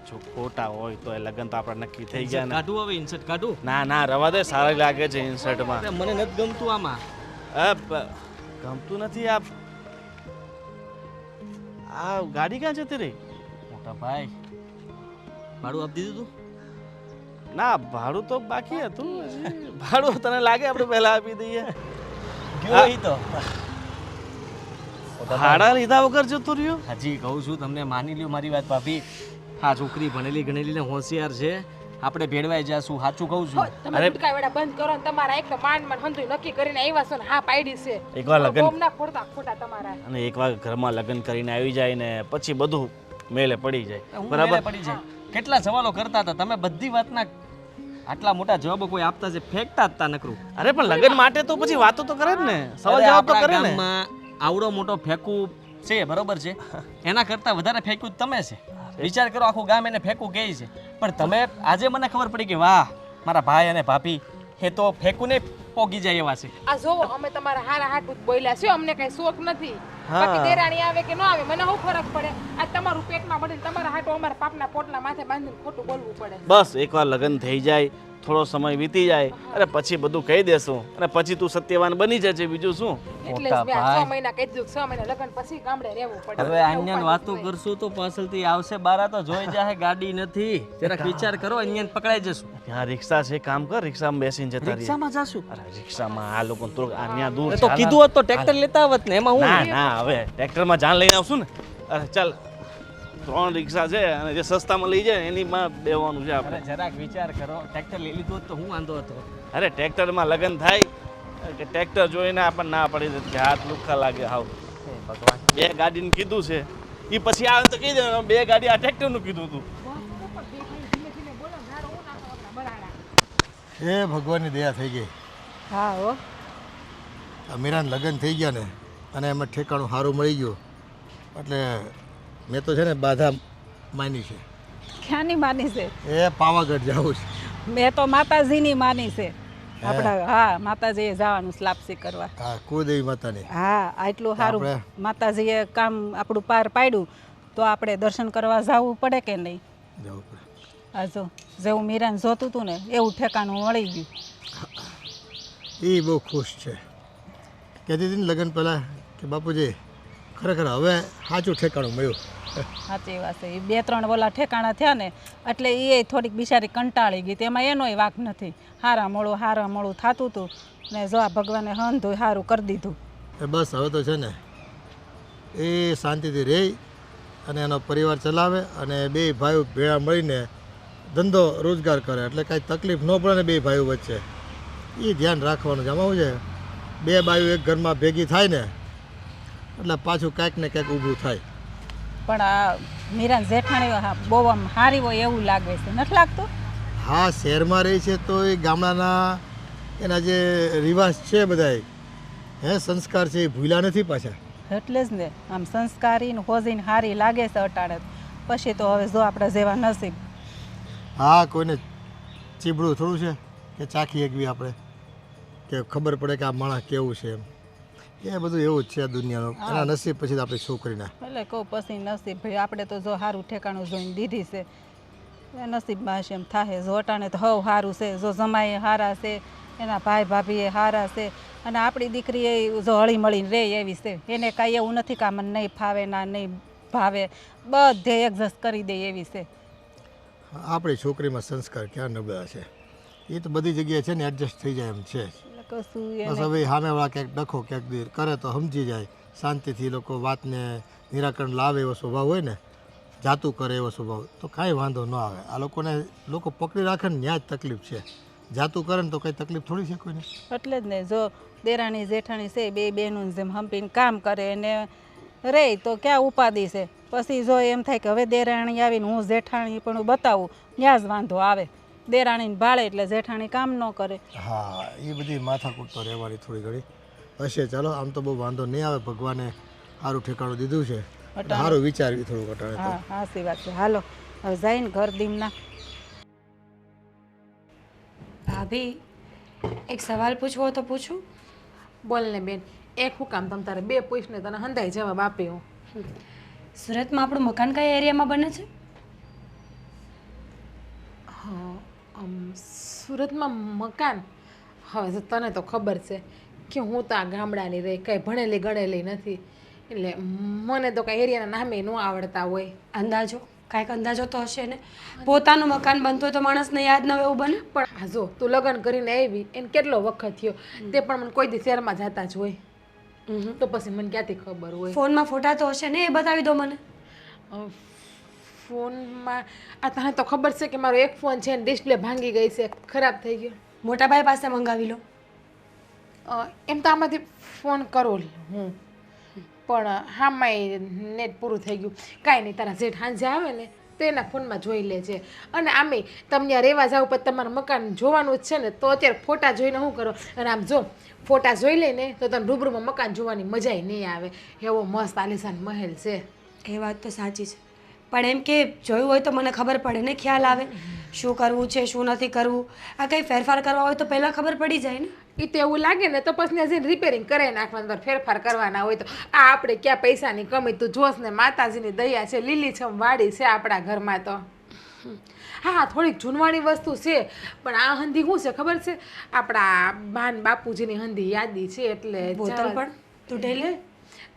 જો ખોટા હોય તો એ લગ્ન તો આપણે નક્કી થઈ ગયા ને. કાઢું હવે ઇન્સર્ટ કાઢું. ના ના રવા દે, સારા લાગે છે ઇન્સર્ટમાં. અરે મને નથી ગમતું આમાં. ગમતું નથી. આ ગાડી ક્યાં જતી રહી? મોટા ભાઈ ભાડું આપી દીધું તું? ના ભાડું તો બાકી હતું. ભાડું તને લાગે આપણે પહેલા આપી દઈએ? ગયો ઈ તો. ભાડા લીધા વગર જતું રહ્યું. હજી કહું છું તમને, માની લ્યો મારી વાત ભાભી. આ છોકરી ભણેલી ગણેલી ને હોશિયાર છે, આપણે ભેળવાઈ જાશું. સાચું કહું છું. તમે ગુટકા વેડા બંધ કરો ને તમારા એક તો માંડ હંધુય નક્કી કરીને આવ્યા છો ને હા પાડી છે. એકવાર લગ્ન બોમના ખોટા ખોટા તમારા. અને એકવાર ઘરમાં લગ્ન કરીને આવી જાય ને પછી બધું મેલે પડી જાય. હું બરાબર. મેલે પડી જાય. કેટલા સવાલો કરતા હતા તમે, બધી વાતના આટલા મોટા જવાબો કોઈ આપતા છે ફેંકતા જ તા નકરું. અરે પણ લગ્ન માટે તો પછી વાતો તો કરે જ ને, સવાલ અરે જવાબ તો આપણા કરે ને. ગામમાં આવડો મોટો ફેંકું છે, બરોબર છે, એના કરતા વધારે ફેંક્યું જ તમે છે. વિચાર કરો, આખું ગામ એને ફેંકું કહે છે, પણ તમે આજે મને ખબર પડી કે વાહ મારા ભાઈ અને ભાભી એ તો ફેંકું ને પોગી જાય એવા છે. આ જોવો અમે તમારા હારા હાટું જ બોલ્યા છે, અમને કઈ શોખ નથી. બાકી દેરાણી આવે કે ન આવે મને શું ફરક પડે? આ તમારું પેટમાં પડે તમારા હાટું અમારા પાપના પોટલા માથે બાંધીને ખોટું બોલવું પડે. બસ એકવાર લગ્ન થઈ જાય, થોડો સમય વીતી જાય, અરે પછી બધું કહી દેશું અને પછી તું સત્યવાન બની જજે. બીજું શું? એટલે જ મેં આ 6 મહિના કહી દીધું, 6 મહિના લગ્ન પછી ગામડે રહેવું પડે. હવે અન્યન વાતો કરશું તો પાછળથી આવશે બારા તો જોઈ જાય ગાડી નથી. જરાક વિચાર કરો, અન્યન પકડાઈ જશું. ત્યાં રિક્ષા છે, કામ કર રિક્ષામાં બેસીને જતા રહીએ. રિક્ષામાં જાશું. અરે રિક્ષામાં આ લોકો તો ત્યાં દૂર તો છે. કીધું હોત તો ટ્રેક્ટર લેતા આવત ને, એમાં ના હું ના હવે ટ્રેક્ટરમાં જાન લઈને આવશું ને. અરે ચાલ 3 રિક્ષા છે અને જે સસ્તામાં લઈ જાય એની માં બેવાનું છે આપણે. અરે જરાક વિચાર કરો, ટ્રેક્ટર લઈ લીધું હોત તો હું વાંધો હતો. અરે ટ્રેક્ટરમાં લગ્ન થાય કે ટ્રેક્ટર જોઈને આપણને ના પડી જાય કે હાથ લુખ્ખા લાગે. હાવ ભગવાન, 2 ગાડીનું કીધું છે એ પછી આવે તો કહી દે 2 ગાડી આ ટ્રેક્ટરનું કીધું હતું. એ ભગવાનની દયા થઈ ગઈ. હા હો. આ મીરાને લગ્ન થઈ ગયા ને અને એમાં ઠેકાણું સારું મળી ગયું એટલે મેં તો છે ને બાધા માની છે. ક્યાંની માની છે? એ પાવાગઢ જવું છે. મેં તો માતાજીની માની છે. આપણા હા માતાજીએ જવાનું સ્લાપસી કરવા. હા કુળદેવી માતાની. હા આટલું સારું આપણે- માતાજીએ કામ આપણું પાર પાડ્યું તો આપણે દર્શન કરવા જવું પડે કે નહીં? જવું પડે. આ જો જેવું મીરાને જોતું હતું ને એવું ઠેકાણું મળી ગયું. એ બહુ ખુશ છે. કહેતી હતી ને લગ્ન પહેલાં કે બાપુજી ખરેખર હવે સાચું ઠેકાણું મળ્યું. સાચી વાત છે. એ 2-3 ઓલા ઠેકાણા થયા ને એટલે એ થોડીક બિચારી કંટાળી ગઈ. તેમાં એનોય વાંક નથી. હારા મળું થતું હતું ને જો આ ભગવાને હંધુય સારું કરી દીધું. એ બસ હવે તો છે ને એ શાંતિથી રહે અને એનો પરિવાર ચલાવે અને 2 ભાઈઓ ભેળા મળીને ધંધો રોજગાર કરે એટલે કાંઈ તકલીફ ન પડે ને 2 ભાઈઓ વચ્ચે. એ ધ્યાન રાખવાનું છે. આમાં શું છે 2 બાઈઓ એક ઘરમાં ભેગી થાય ને એટલે પાછું કાંઈક ને કાંઈક ઊભું થાય. પણ આ મીરાન જેઠાણી બહુ આમ સારી હોય એવું લાગે છે, નથી લાગતું? હા શહેરમાં રહી છે તો એ ગામડાના એના જે રિવાજ છે બધાય સંસ્કાર છે એ ભૂલ્યા નથી પાછા. એટલે જ ને આમ સંસ્કારી ને હોજીને સારી લાગે છે અટાડે. પછી તો હવે જો આપણા જેવા નસીબ. હા કોઈને ચીબડું થોડું છે કે ચાખી એકવી આપણે કે ખબર પડે કે આ માણસ કેવું છે એમ. એ બધું એવું જ છે આ દુનિયાનું. એના નસીબ પછી તો આપણી છોકરીના. એટલે કહું પછી નસીબ ભાઈ આપણે તો જો સારું ઠેકાણું જોઈને દીધી છે એ નસીબમાં હશે એમ થાય. જો અટાણે તો હવ સારું છે, જો જમાઈ સારા છે, એના ભાઈ ભાભી એ સારા છે, અને આપણી દીકરી એ જો હળી મળીને રહે એવી છે. એને કાંઈ એવું નથી કે મને નહીં ફાવે ના નહીં ભાવે, બધે એડજસ્ટ કરી દે એવી છે. આપણી છોકરીમાં સંસ્કાર ક્યાં નબળા છે, એ તો બધી જગ્યાએ છે ને એડજસ્ટ થઈ જાય એમ છે. એટલે કશું બસ હવે સામેવાળા ક્યાંક ડખો ક્યાંક દીર કરે તો સમજી જાય, શાંતિથી લોકો વાતને નિરાકરણ લાવે એવો સ્વભાવ હોય ને, જાતું કરે એવો સ્વભાવ, તો કાંઈ વાંધો ન આવે. આ લોકોને લોકો પકડી રાખે ને ત્યાં જ તકલીફ છે. જાતું કરે ને તો કંઈ તકલીફ થોડી છે કોઈને. એટલે જ ને, જો દેરાણી જેઠાણી છે બે બહેનું જેમ હંપીને કામ કરે અને રહે તો ક્યાં ઉપાધિ છે. પછી જો એમ થાય કે હવે દેરાણી આવીને હું જેઠાણી પણ બતાવું, ત્યાં જ વાંધો આવે. દેરાણીને ભાળે એટલે જેઠાણી કામ ન કરે. હા, એ બધી માથાકૂટ તો રહેવાની થોડી ઘણી હશે. ચાલો, આમ તો બહુ વાંધો નહીં આવે, ભગવાને સારું ઠેકાણું દીધું છે. સારું વિચાર્યું થોડું ઘટાડે. હા સાચી વાત છે. હાલો હવે જઈને ઘર દીમના. ભાભી એક સવાલ પૂછવો તો પૂછું? બોલ ને બેન, એક હું કામ તમ તારે બે પૂછને તને હંધાઈ જવાબ આપ્યો. સુરતમાં આપણું મકાન કયા એરિયામાં બને છે? સુરતમાં મકાન? હવે તને તો ખબર છે કે હું તો આ ગામડાની રહી, કંઈ ભણેલી ગણેલી નથી, એટલે મને તો કાંઈ એરિયાના નામે ન આવડતા હોય. અંદાજો કાંઈક અંદાજો તો હશે ને. પોતાનું મકાન બનતું હોય તો માણસને યાદ ન હોય એવું બને. પણ આ જો તું લગ્ન કરીને આવી એને કેટલો વખત થયો, તે પણ મને કોઈ દી શહેરમાં જતા જ હોય, તો પછી મને ક્યાંથી ખબર હોય. ફોનમાં ફોટા તો હશે ને, એ બતાવી દો મને. ફોનમાં આ તને તો ખબર છે કે મારો એક ફોન છે ને ડિસ્પ્લે ભાંગી ગઈ છે, ખરાબ થઈ ગયો. મોટા ભાઈ પાસે મંગાવી લો. એમ તો આમાંથી ફોન કરું હું, પણ હામાંય નેટ પૂરું થઈ ગયું. કાંઈ નહીં, તારા જેઠ સાંજે આવે ને તો એના ફોનમાં જોઈ લેજે. અને આમે તમે ત્યાં રહેવા જાવ પછી તમારું મકાન જોવાનું જ છે ને, તો અત્યારે ફોટા જોઈને શું કરો. અને આમ જો ફોટા જોઈ લઈને તો તને રૂબરૂમાં મકાન જોવાની મજાય નહીં આવે. એવો મસ્ત આલિશાન મહેલ છે. એ વાત તો સાચી છે, પણ એમ કે જોયું હોય તો મને ખબર પડે ને, ખ્યાલ આવે શું કરવું છે શું નથી કરવું. આ કંઈ ફેરફાર કરવા હોય તો પહેલાં ખબર પડી જાય ને. એ તો એવું લાગે ને તો પછી જઈને રિપેરિંગ કરાવી નાખવાનું, ફેરફાર કરવાના હોય તો. આ આપણે ક્યાં પૈસાની કમી, તું જોશ ને માતાજીની દયા છે, લીલીછમ વાડી છે આપણા ઘરમાં તો. હા, થોડીક જૂનવાણી વસ્તુ છે, પણ આ હંધી શું છે ખબર છે, આપણા બાન બાપુજીની હંધી યાદી છે. એટલે બોતલ પણ તૂટેલી.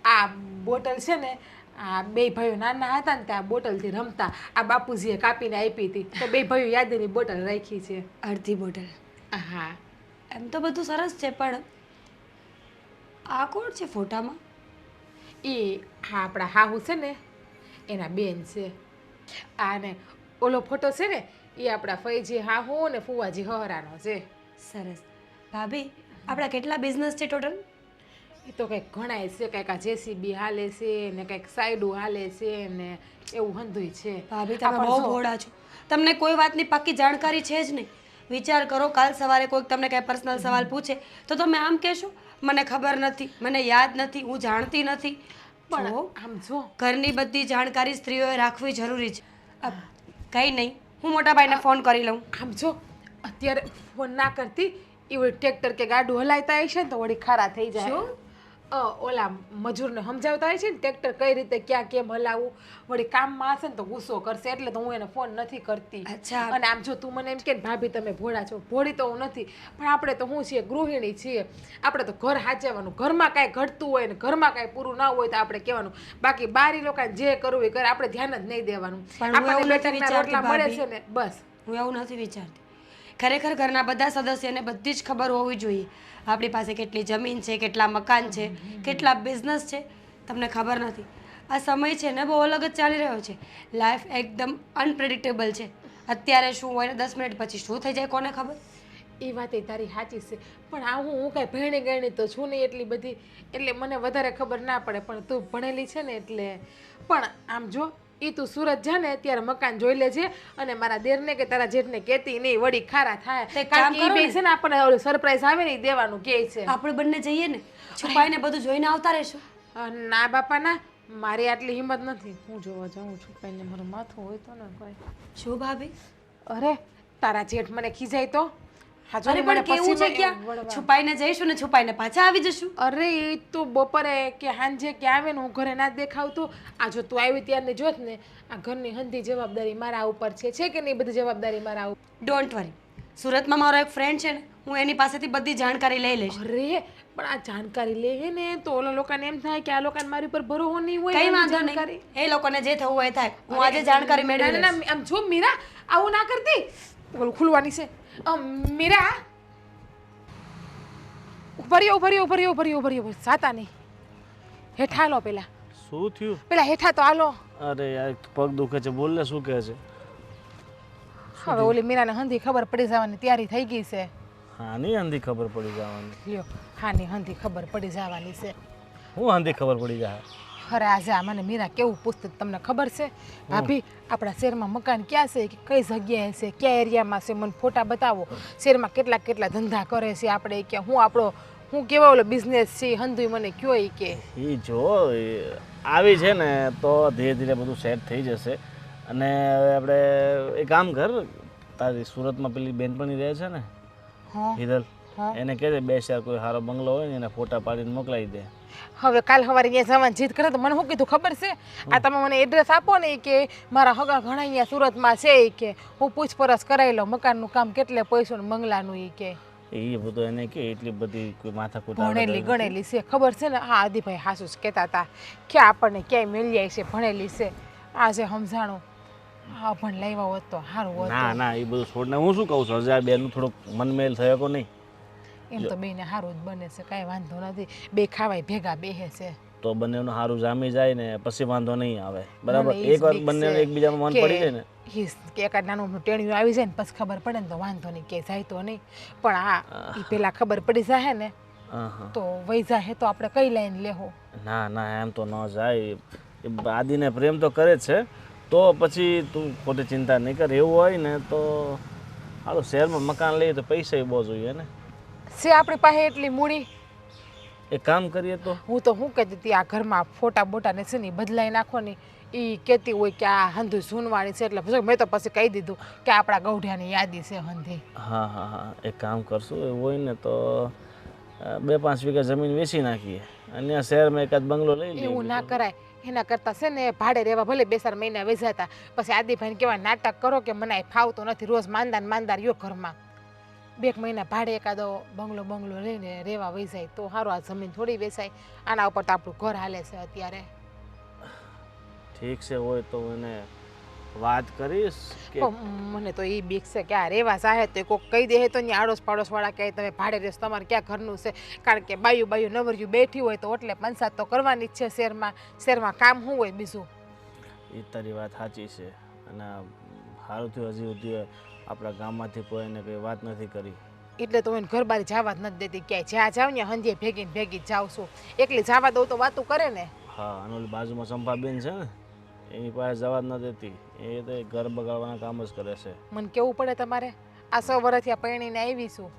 આ બોટલ છે ને, આ બે ભાઈઓ નાના હતા ને ત્યાં બોટલથી રમતા, આ બાપુજીએ કાપીને આપી હતી, તો બે ભાઈઓ યાદીની બોટલ રાખી છે. અડધી બોટલ. હા, એમ તો બધું સરસ છે, પણ આ કોણ છે ફોટામાં? એ હા આપણા હાહુ છે ને એના બેન છે. આને ઓલો ફોટો છે ને એ આપણા ફઈજી હાહુ ને ફુવાજી હહરાનો છે. સરસ. ભાભી આપણા કેટલા બિઝનેસ છે ટોટલ? એ તો કંઈક ઘણાય છે, કંઈક આ જેસીબી હાલે છે ને કંઈક સાઈડું હાલે છે ને એવું હંધુય છે. ભાભી તમે બહુ ભોળા છો, તમને કોઈ વાતની પાકી જાણકારી છે જ નહીં. વિચાર કરો, કાલ સવારે કોઈક તમને કાંઈ પર્સનલ સવાલ પૂછે તો તમે આમ કહેશો મને ખબર નથી, મને યાદ નથી, હું જાણતી નથી. પણ આમ જો ઘરની બધી જાણકારી સ્ત્રીઓએ રાખવી જરૂરી છે. કંઈ નહીં, હું મોટા ભાઈને ફોન કરી લઉં. આમ જો અત્યારે ફોન ના કરતી, એ વળી ટ્રેક્ટર કે ગાડું હલાવતા હશે ને તો વળી ખારા થઈ જાય. ઓલા મજૂરને સમજાવતા હોય છે ને ટ્રેક્ટર કઈ રીતે ક્યાં કેમ હલાવવું, વળી કામમાં હશે ને તો ગુસ્સો કરશે, એટલે તો હું એને ફોન નથી કરતી. અચ્છા. અને આમ જો તું મને એમ કે ભાભી તમે ભોળા છો, ભોળી તો હું નથી, પણ આપણે તો શું છીએ, ગૃહિણી છીએ, આપણે તો ઘર સાચવવાનું. ઘરમાં કાંઈ ઘટતું હોય ને ઘરમાં કાંઈ પૂરું ના હોય તો આપણે કહેવાનું, બાકી બારી લોકોને જે કરવું એ કરે, આપણે ધ્યાન જ નહીં દેવાનું. આપણને બેઠકના રોટલા મળે છે ને બસ. હું એવું નથી વિચારતી. ખરેખર ઘરના બધા સદસ્યને બધી જ ખબર હોવી જોઈએ. આપણી પાસે કેટલી જમીન છે, કેટલા મકાન છે, કેટલા બિઝનેસ છે, તમને ખબર નથી. આ સમય છે ને બહુ અલગ જ ચાલી રહ્યો છે. લાઈફ એકદમ અનપ્રેડિક્ટેબલ છે. અત્યારે શું હોય ને 10 મિનિટ પછી શું થઈ જાય કોને ખબર. એ વાત એ તારી સાચી છે, પણ આ હું કાંઈ ભણી ગણી તો છું નહીં એટલી બધી, એટલે મને વધારે ખબર ના પડે. પણ તું ભણેલી છે ને એટલે. પણ આમ જો એ તું સુરત જા ને ત્યારે મકાન જોઈ લેજે, અને મારા દેરને કે તારા જેઠને કહેતી નહીં, વળી ખારા થાય. કારણ કે એ બે છે ને આપણને ઓલું સરપ્રાઈઝ આવે ને એ દેવાનું કહે છે. આપણે બંને જઈએ ને, છુપાઈને બધું જોઈને આવતા રહેશું. ના બાપા ના, મારી આટલી હિંમત નથી. હું જોવા જાઉં છુપાઈને, મારું માથું હોય તો ને કોઈ. શું ભાભી? અરે તારા જેઠ મને ખીજાય તો? હા, જો અરે મને પણ કેવું પછી છે મેં ક્યાં વળવા. છુપાઈને જઈશું ને છુપાઈને પાછા આવી જશું. અરે એ તો બપોરે કે સાંજે કે આવે ને હું ઘરે ના દેખાવતો આ જો તું આવી ત્યારની જોત ને આ ઘરની હંધી જવાબદારી મારા ઉપર છે કે નહીં બધી જવાબદારી મારા ઉપર. ડોન્ટ વરી, સુરતમાં મારો એક ફ્રેન્ડ છે ને, હું એની પાસેથી બધી જાણકારી લઈ લઈશ. અરે પણ આ જાણકારી લે હે ને તો ઓલા લોકોને એમ થાય કે આ લોકોને મારી ઉપર ભરોસો નહીં હોય કઈ એની વાંધો જાણકારી. નહીં, એ લોકોને જે થવું હોય થાય. હું આજે જાણકારી મેળવી ના, ના, લઈશ. ના, આમ જો મીરા આવું ના કરતી ઓલું ખુલવાની છે મીરા ઉભરી સાતા નહીં હેઠા હાલો શું થયું? પેલા હેઠા તો હાલો. અરે યાર પગ દુખે છે, બોલ ને શું કહે છે? હવે ઓલી મીરાને હંધી ખબર પડી જવાની તૈયારી થઈ ગઈ છે. હા ની હંધી ખબર પડી જવાની. લ્યો હાની હંધી ખબર પડી જવાની છે. હું હંધી ખબર પડી જાય? અરે આજે આ મને મીરા કેવું પૂછતી તમને ખબર છે ભાભી આપણા શહેરમાં મકાન ક્યાં છે કે કઈ જગ્યાએ છે કયા એરિયામાં છે મને ફોટા બતાવો શહેરમાં કેટલા કેટલા ધંધા કરે છે આપણે કે હું આપણો હું કેવા ઓલો બિઝનેસ છે હંધુય મને કયો ઈ કે એ જો આવી છે ને તો ધીરે ધીરે બધું સેટ થઈ જશે. અને હવે આપણે એક કામ કર, તારી સુરતમાં પેલી બેનપણી રહે છે ને હા હિરલ, હા. એને કહેજે બે ચાર કોઈ સારો બંગલો હોય ને એના ફોટા પાડીને મોકલાવી દે. હવે કાલ સવારે અહીંયા જવાની જીદ કરે તો મને શું કીધું ખબર છે આ તમે મને એડ્રેસ આપો ને ઈ કે મારા હગા ઘણા અહીંયા સુરતમાં છે ઈ કે હું પૂછપરછ કરાવી લઉં મકાનનું કામ કેટલે પૈસો ને બંગલાનું ઈ કે એ બધું એને કે એટલી બધી કોઈ માથાકૂટ ભણેલી ગણેલી છે ખબર છે ને હા આદિભાઈ હાસુ જ કહેતા હતા કે આપણને ક્યાંય મળી જાય છે ભણેલી છે આજે સમજાણું હા પણ લાવ્યા હોત તો સારું હોત. ના ના એ બધું છોડને હું શું કહું છું, હજી આ બેનનું થોડુંક મનમેલ થયો કે નહીં? એમ તો બેને સારું જ બને છે કાંઈ વાંધો નથી બે ખાવાય ભેગા બેહે છે તો બંનેનું સારું જામી જાય ને પછી વાંધો નહીં આવે, બરાબર? મને ઈ જ એકવાર બીક બંને છે એકબીજામાં મન કે પડી જાય ને કે એકાદ નાનું ટેણિયું આવી જાય ને પછી ખબર પડે ને તો વાંધો નહીં કે જાય તો નહીં પણ હા એ પેલા ખબર પડી જાય ને હા હા તો વહી જાય તો આપણે કઈ લાઈન લેવું. ના ના એમ તો ન જાય. એ આદિને પ્રેમ તો કરે જ છે તો પછી તું ખોટી ચિંતા નહીં કર. એવું હોય ને તો હાલો શહેરમાં મકાન લઈએ તો પૈસા બહુ જોઈએ ને. છે આપણી પાસે એટલી મૂડી. એક કામ કરીએ તો હું તો શું કહેતી હતી આ ઘરમાં ફોટા બોટા ને છે ને ઈ બદલાઈ નાખો ને એ કહેતી હોય કે આ હંધુ સૂનવાણી છે એટલે પછી મેં તો પછી કહી દીધું કે આપણા ગૌઢિયાની યાદી છે હંધી. હા હા હા એક કામ કરશું, એવું હોય ને તો 2-5 વીઘા જમીન વેચી નાખીએ અને આ શહેરમાં એકાદ બંગલો લઈ લઈએ. એવું ના કરાય એના કરતાં છે ને ભાડે રહેવા ભલે 2-4 મહિના વેચાતા પછી આદિભાઈને કહેવાય નાટક કરો કે મને આ ફાવતું નથી રોજ માંદાને માંદાર યો ઘરમાં 2 મહિના ભાડે એકાદો બંગલો લઈને રહેવા વહી જાય તો સારું. આ જમીન થોડી વેચાય આના ઉપર તો આપણું ઘર હાલે છે અત્યારે. ઠીક છે, હોય તો એને વાત કરીશ કે પણ મને તો એ બીક છે કે આ રેવા ચાહે તો કોઈક કહી દે તો અહીંયા આડોશ પાડોશવાળા કહે તમે ભાડે રહેશો તમારે ક્યાં ઘરનું છે કારણ કે બાયું નવરિયું બેઠી હોય તો એટલે પંચાયત તો કરવાની જ છે શહેરમાં કામ શું હોય બીજું. એ તારી વાત સાચી છે અને સારું થયું હજી સુધી આપણા ગામમાંથી કોઈને કંઈ વાત નથી કરી. એટલે તો એને ઘર બારી જવા જ નથી દેતી ક્યાંય જ્યાં જાવ ને હંધે ભેગી જ જાઉં છું એકલી જવા દઉં તો વાતું કરે ને. હા અને ઓલી બાજુમાં ચંપાબેન છે ને એની પાસે જવા જ ન દેતી, એ તો ઘર બગાડવાના કામ જ કરે છે. મને કેવું પડે તમારે આ 100 વર્ષથી આ પરણીને આવી છું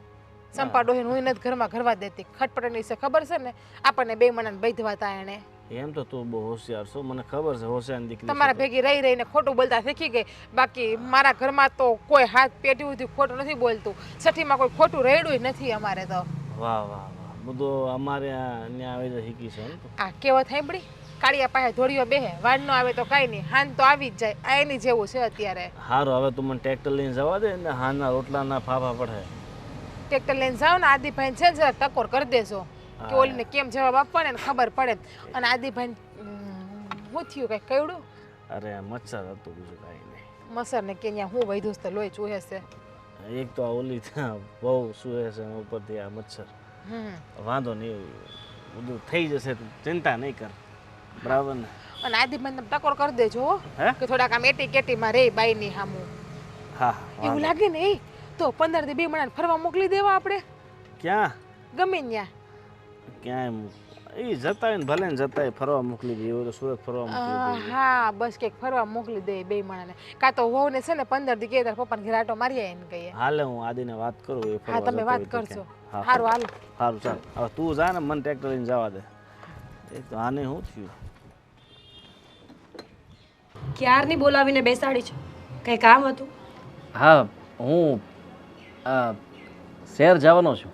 સંપા ડોહીને હું નથી ઘરમાં ઘરવા દેતી ખટપટની છે ખબર છે ને આપણને 2 મહિનાને બાંધવા હતા એણે. એમ તો તું બહુ હોશિયાર છો, મને ખબર છે હોશિયાર દીકરી તમારા ભેગી રહી રહીને ખોટું બોલતા શીખી ગઈ બાકી મારા ઘરમાં તો કોઈ હાથ પેટી સુધી ખોટું નથી બોલતું છઠ્ઠીમાં કોઈ ખોટું રેડું નથી અમારે તો. વાહ વાહ વાહ, બધું અમારે અહીંયા આવી જ શીખી છે. આ કેવત સાંભળી કાળિયા પાસે ધોળીઓ બેહે વાડ નો આવે તો કાંઈ નહીં હાન તો આવી જ જાય આ એની જેવું છે અત્યારે. સારું હવે તું મને ટ્રેક્ટર લઈને જવા દે ને હાના રોટલાના ફાફા પડે. ટ્રેક્ટર લઈને જાઓ ને આદિભાઈ છે જરા ટકોર કરી દેજો કે ઓલીને કેમ જવાબ આપવાનો ને ખબર પડે. અને આદિભાઈ શું થયું કઈ કહેવડું? અરે મચ્છર હતું બીજું કાંઈ નહીં. મસર ને કે ત્યાં હું વૈધું તો લોહી ચૂહે છે. એક તો આ ઓલી ત્યાં બહુ સુએ છે ઉપરથી આ મચ્છર. વાંધો નહીં, બધું થઈ જશે, ચિંતા નહીં કર, બરાબર ને? અને આદિભાઈ તમે ટકોર કરી દેજો હો હે? કે થોડાક આમ એટી કેટીમાં રે બાઈની સામું. હા એવું લાગે ને એ તો 15 થી 2 મહિના ફરવા મોકલી દેવા આપણે ક્યાં ગમે ત્યાં. ક્યાંય એ જતા હોય ને ભલે ને જતા હોય ફરવા મોકલી દઈએ, એવું તો સુરત ફરવા મોકલી દઈએ. હા બસ કંઈક ફરવા મોકલી દે 2 મહિનાને કાં તો વહુ ને છે ને 15 દી કે તાર પપ્પાને ઘરે આટો મારી આવીને કહીએ. હાલે હું આદિને વાત કરું એ હા ફરવા તમે જતા વાત હોય તો કરજો. ક્યાંય. સારું હાલો. સારું ચાલ હવે તું જા ને મને ટ્રેક્ટર લઈને જવા દે. એક તો આને શું થયું? ક્યારની બોલાવીને બેસાડી છે, કંઈ કામ હતું? હા હું શહેર જવાનો છું.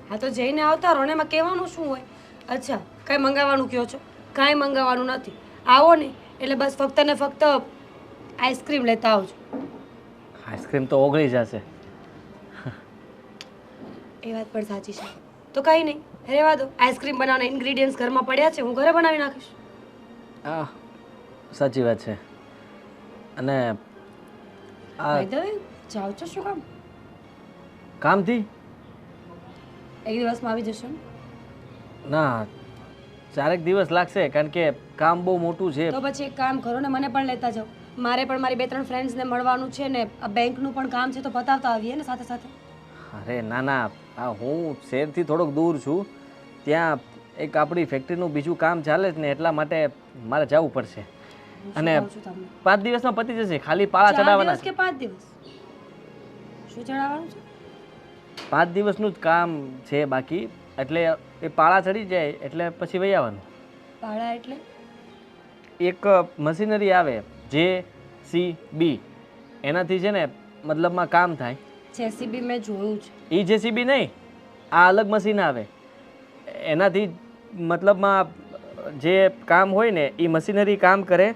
હા તો જઈને આવતા રહો ને, એમાં કહેવાનું શું હોય? અચ્છા, કાંઈ મંગાવવાનું કહો છો? કાંઈ મંગાવવાનું નથી. આવો ને એટલે બસ ફક્ત ને ફક્ત આઈસ્ક્રીમ લેતા આવજો. આઈસ્ક્રીમ તો ઓગળી જશે. એ વાત પણ સાચી છે. તો કાંઈ નહીં, રહેવા દો. આઈસ્ક્રીમ બનાવવાના ઇન્ગ્રીડિયન્ટ્સ ઘરમાં પડ્યા છે, હું ઘરે બનાવી નાખીશ. હા, સાચી વાત છે. અને આ ભાઈ દવે જાઓ છો શું કામ? કામથી એક દિવસમાં આવી જશો ને? ના, 4 દિવસ લાગશે, કારણ કે કામ બહુ મોટું છે. તો પછી એક કામ કરો ને, મને પણ લેતા જાઓ. મારે પણ મારી 2-3 ફ્રેન્ડ્સને મળવાનું છે ને આ બેંકનું પણ કામ છે, તો પતાવતા આવીએ ને સાથે સાથે. અરે ના ના, આ હું શહેરથી થોડોક દૂર છું, ત્યાં એક આપણી ફેક્ટરીનું બીજું કામ ચાલે છે ને, એટલા માટે મારે જવું પડશે. અને કહું છું તમને. 5 દિવસમાં પતી જશે, ખાલી પાળા 4 ચડાવવાના દિવસ કે 5 દિવસ? શું ચડાવવાનું છે? 5 દિવસનું જ કામ છે બાકી, એટલે એ પાળા ચડી જાય એટલે પછી વહી આવવાનું. ભાડા એટલે? એક મશીનરી આવે JCB, એનાથી છે ને મતલબમાં કામ થાય. જેસીબી મેં જોયું છે. એ JCB નહીં, આ અલગ મશીન આવે, એનાથી મતલબમાં જે કામ હોય ને એ મશીનરી કામ કરે,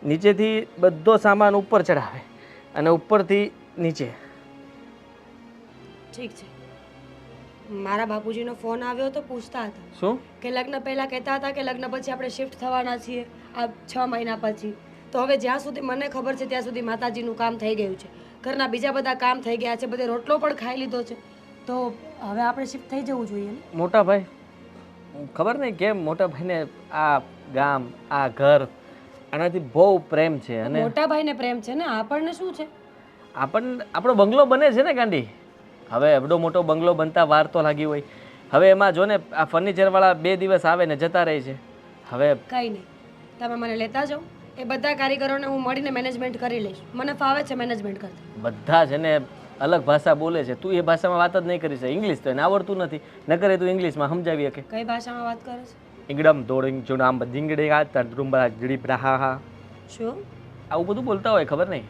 નીચેથી બધો સામાન ઉપર ચડાવે અને ઉપરથી નીચે. ઠીક છે. મારા બાપુજીનો ફોન આવ્યો તો પૂછતા હતા શું? કે લગ્ન પહેલાં કહેતા હતા કે લગ્ન પછી આપણે શિફ્ટ થવાના છીએ આ 6 મહિના પછી. તો હવે જ્યાં સુધી મને ખબર છે ત્યાં સુધી માતાજીનું કામ થઈ ગયું છે, ઘરના બીજા બધા કામ થઈ ગયા છે, બધે રોટલો પણ ખાઈ લીધો છે, તો હવે આપણે શિફ્ટ થઈ જવું જોઈએ ને? મોટા ભાઈ, ખબર નહીં કેમ મોટા ભાઈને આ ગામ, આ ઘર, આનાથી બહુ પ્રેમ છે. અને મોટા ભાઈને પ્રેમ છે ને, આપણને શું છે? આપણો બંગલો બને છે ને ગાંડી. હવે એવડો મોટો બંગલો બનતા વાર તો લાગી હોય. હવે એમાં જો ને આ ફર્નિચરવાળા 2 દિવસ આવે ને જતા રહે છે. હવે કંઈ નહીં, તમે મને લેતા જાઓ. એ બધા કારીગરોને હું મળીને મેનેજમેન્ટ કરી લઈશ. મને ફાવે છે મેનેજમેન્ટ કરતા. બધા છે ને અલગ ભાષા બોલે છે, તું એ ભાષામાં વાત જ નહીં કરી શકે. ઇંગ્લિશ તો એને આવડતું નથી, ન કરે તું ઇંગ્લિશમાં સમજાવી શકે. કઈ ભાષામાં વાત કરે છે? ઇંગડમ દોડિંગ ચુનામ જીંગડી આ તડ્રુંબા જડી બ્રાહા હા, શું? આવું બધું બોલતા હોય, ખબર નહીં.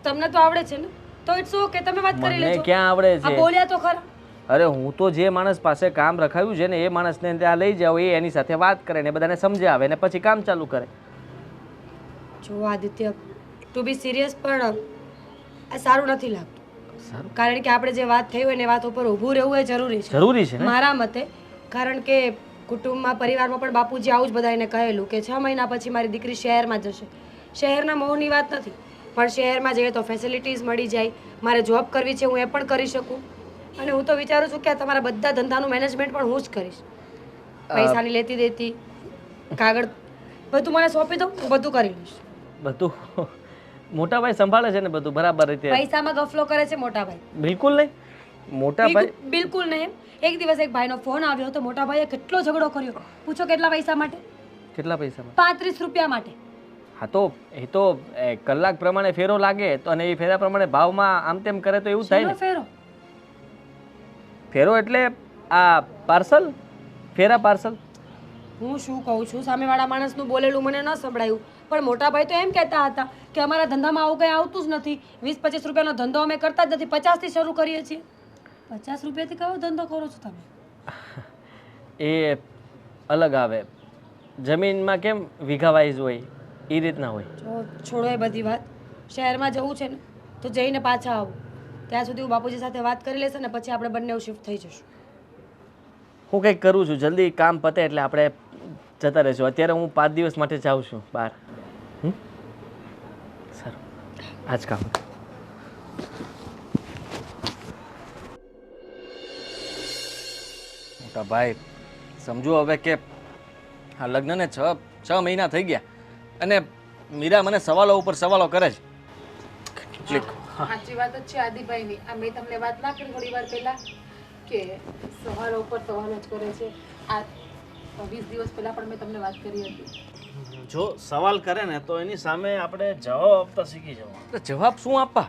તમને તો આવડે છે ને, તો ઇટ્સ ઓકે, તમે વાત કરી મને લેજો. ક્યાં આવડે આ છે? બોલ્યા તો ખરા. અરે હું તો જે માણસ પાસે કામ રખાયું છે ને એ માણસને ત્યાં લઈ જાઓ, એ એની સાથે વાત કરે ને બધાને સમજાવે ને પછી કામ ચાલુ કરે. જો આદિત્ય, ટુ બી સિરિયસ, પણ આ સારું નથી લાગતું. સારું, કારણ કે આપણે જે વાત થઈ હોય ને એ વાત ઉપર ઊભું રહેવું એ જરૂરી છે જરૂરી છે ને. મારા મતે. કારણ કે કુટુંબમાં, પરિવારમાં પણ બાપુજી આવું જ બધાને કહેલું કે 6 મહિના પછી મારી દીકરી શહેરમાં જશે. શહેરના મોહની વાત નથી, પણ શહેરમાં જઈએ તો ફેસિલિટીઝ મળી જાય. મારે જોબ કરવી છે, હું એ પણ કરી શકું. અને હું તો વિચારું છું કે આ તમારા બધા ધંધાનું મેનેજમેન્ટ પણ હું જ કરીશ. પૈસાની લેતી દેતી, કાગળ બધું મને સોંપી દો, હું બધું કરી લઈશ. બધું મોટા ભાઈ સંભાળે છે ને બધું બરાબર રીતે. પૈસામાં ગફલો કરે છે મોટા ભાઈ. બિલકુલ નહીં, મોટા ભાઈ બિલકુલ નહીં. એક દિવસ એક ભાઈનો ફોન આવ્યો તો મોટા ભાઈએ કેટલો ઝઘડો કર્યો. પૂછો કેટલા પૈસા માટે? કેટલા પૈસામાં? 35 રૂપિયા માટે. હા તો એ તો કલાક પ્રમાણે ફેરો લાગે તો, અને એ ફેરા પ્રમાણે ભાવમાં આમ તેમ કરે તો એવું થાય શેનો ને. ફેરો? ફેરો એટલે આ પાર્સલ, ફેરા પાર્સલ. હું શું કહું છું, સામેવાળા માણસનું બોલેલું મને ન સંભળાયું, પણ મોટા ભાઈ તો એમ કહેતા હતા કે અમારા ધંધામાં આવું કંઈ આવતું જ નથી. 20-25 રૂપિયાનો ધંધો અમે કરતા જ નથી, 50 થી શરૂ કરીએ છીએ. 50 રૂપિયાથી કયો ધંધો કરો છો તમે? એ અલગ આવે. જમીનમાં કેમ વીઘા વાઇઝ હોય એ રીતના હોય. જો છોડો એ બધી વાત. શહેરમાં જવું છે ને તો જઈને પાછા આવો. ત્યાં સુધી હું બાપુજી સાથે વાત કરી લઈશ અને પછી આપણે બંને શિફ્ટ થઈ જશું. હું કંઈક કરું છું, જલ્દી કામ પતે એટલે આપણે જતા રહીશું. અત્યારે હું 5 દિવસ માટે જાઉં છું બહાર. સારું, આ જ કામ. મોટા ભાઈ સમજો હવે કે આ લગ્નને 6 મહિના થઈ ગયા અને મીરા મને સવાલો ઉપર સવાલો કરે છે. કેટલીક સાચી વાત જ છે આદિભાઈની. આ મેં તમને વાત ના કરી થોડી વાર પહેલા કે સવાલો ઉપર સવાલો જ કરે છે. આ 20 દિવસ પહેલા પણ મેં તમને વાત કરી હતી. જો સવાલ કરે ને તો એની સામે આપણે જવાબ આપતા શીખી જવાનું. તો જવાબ શું આપવા?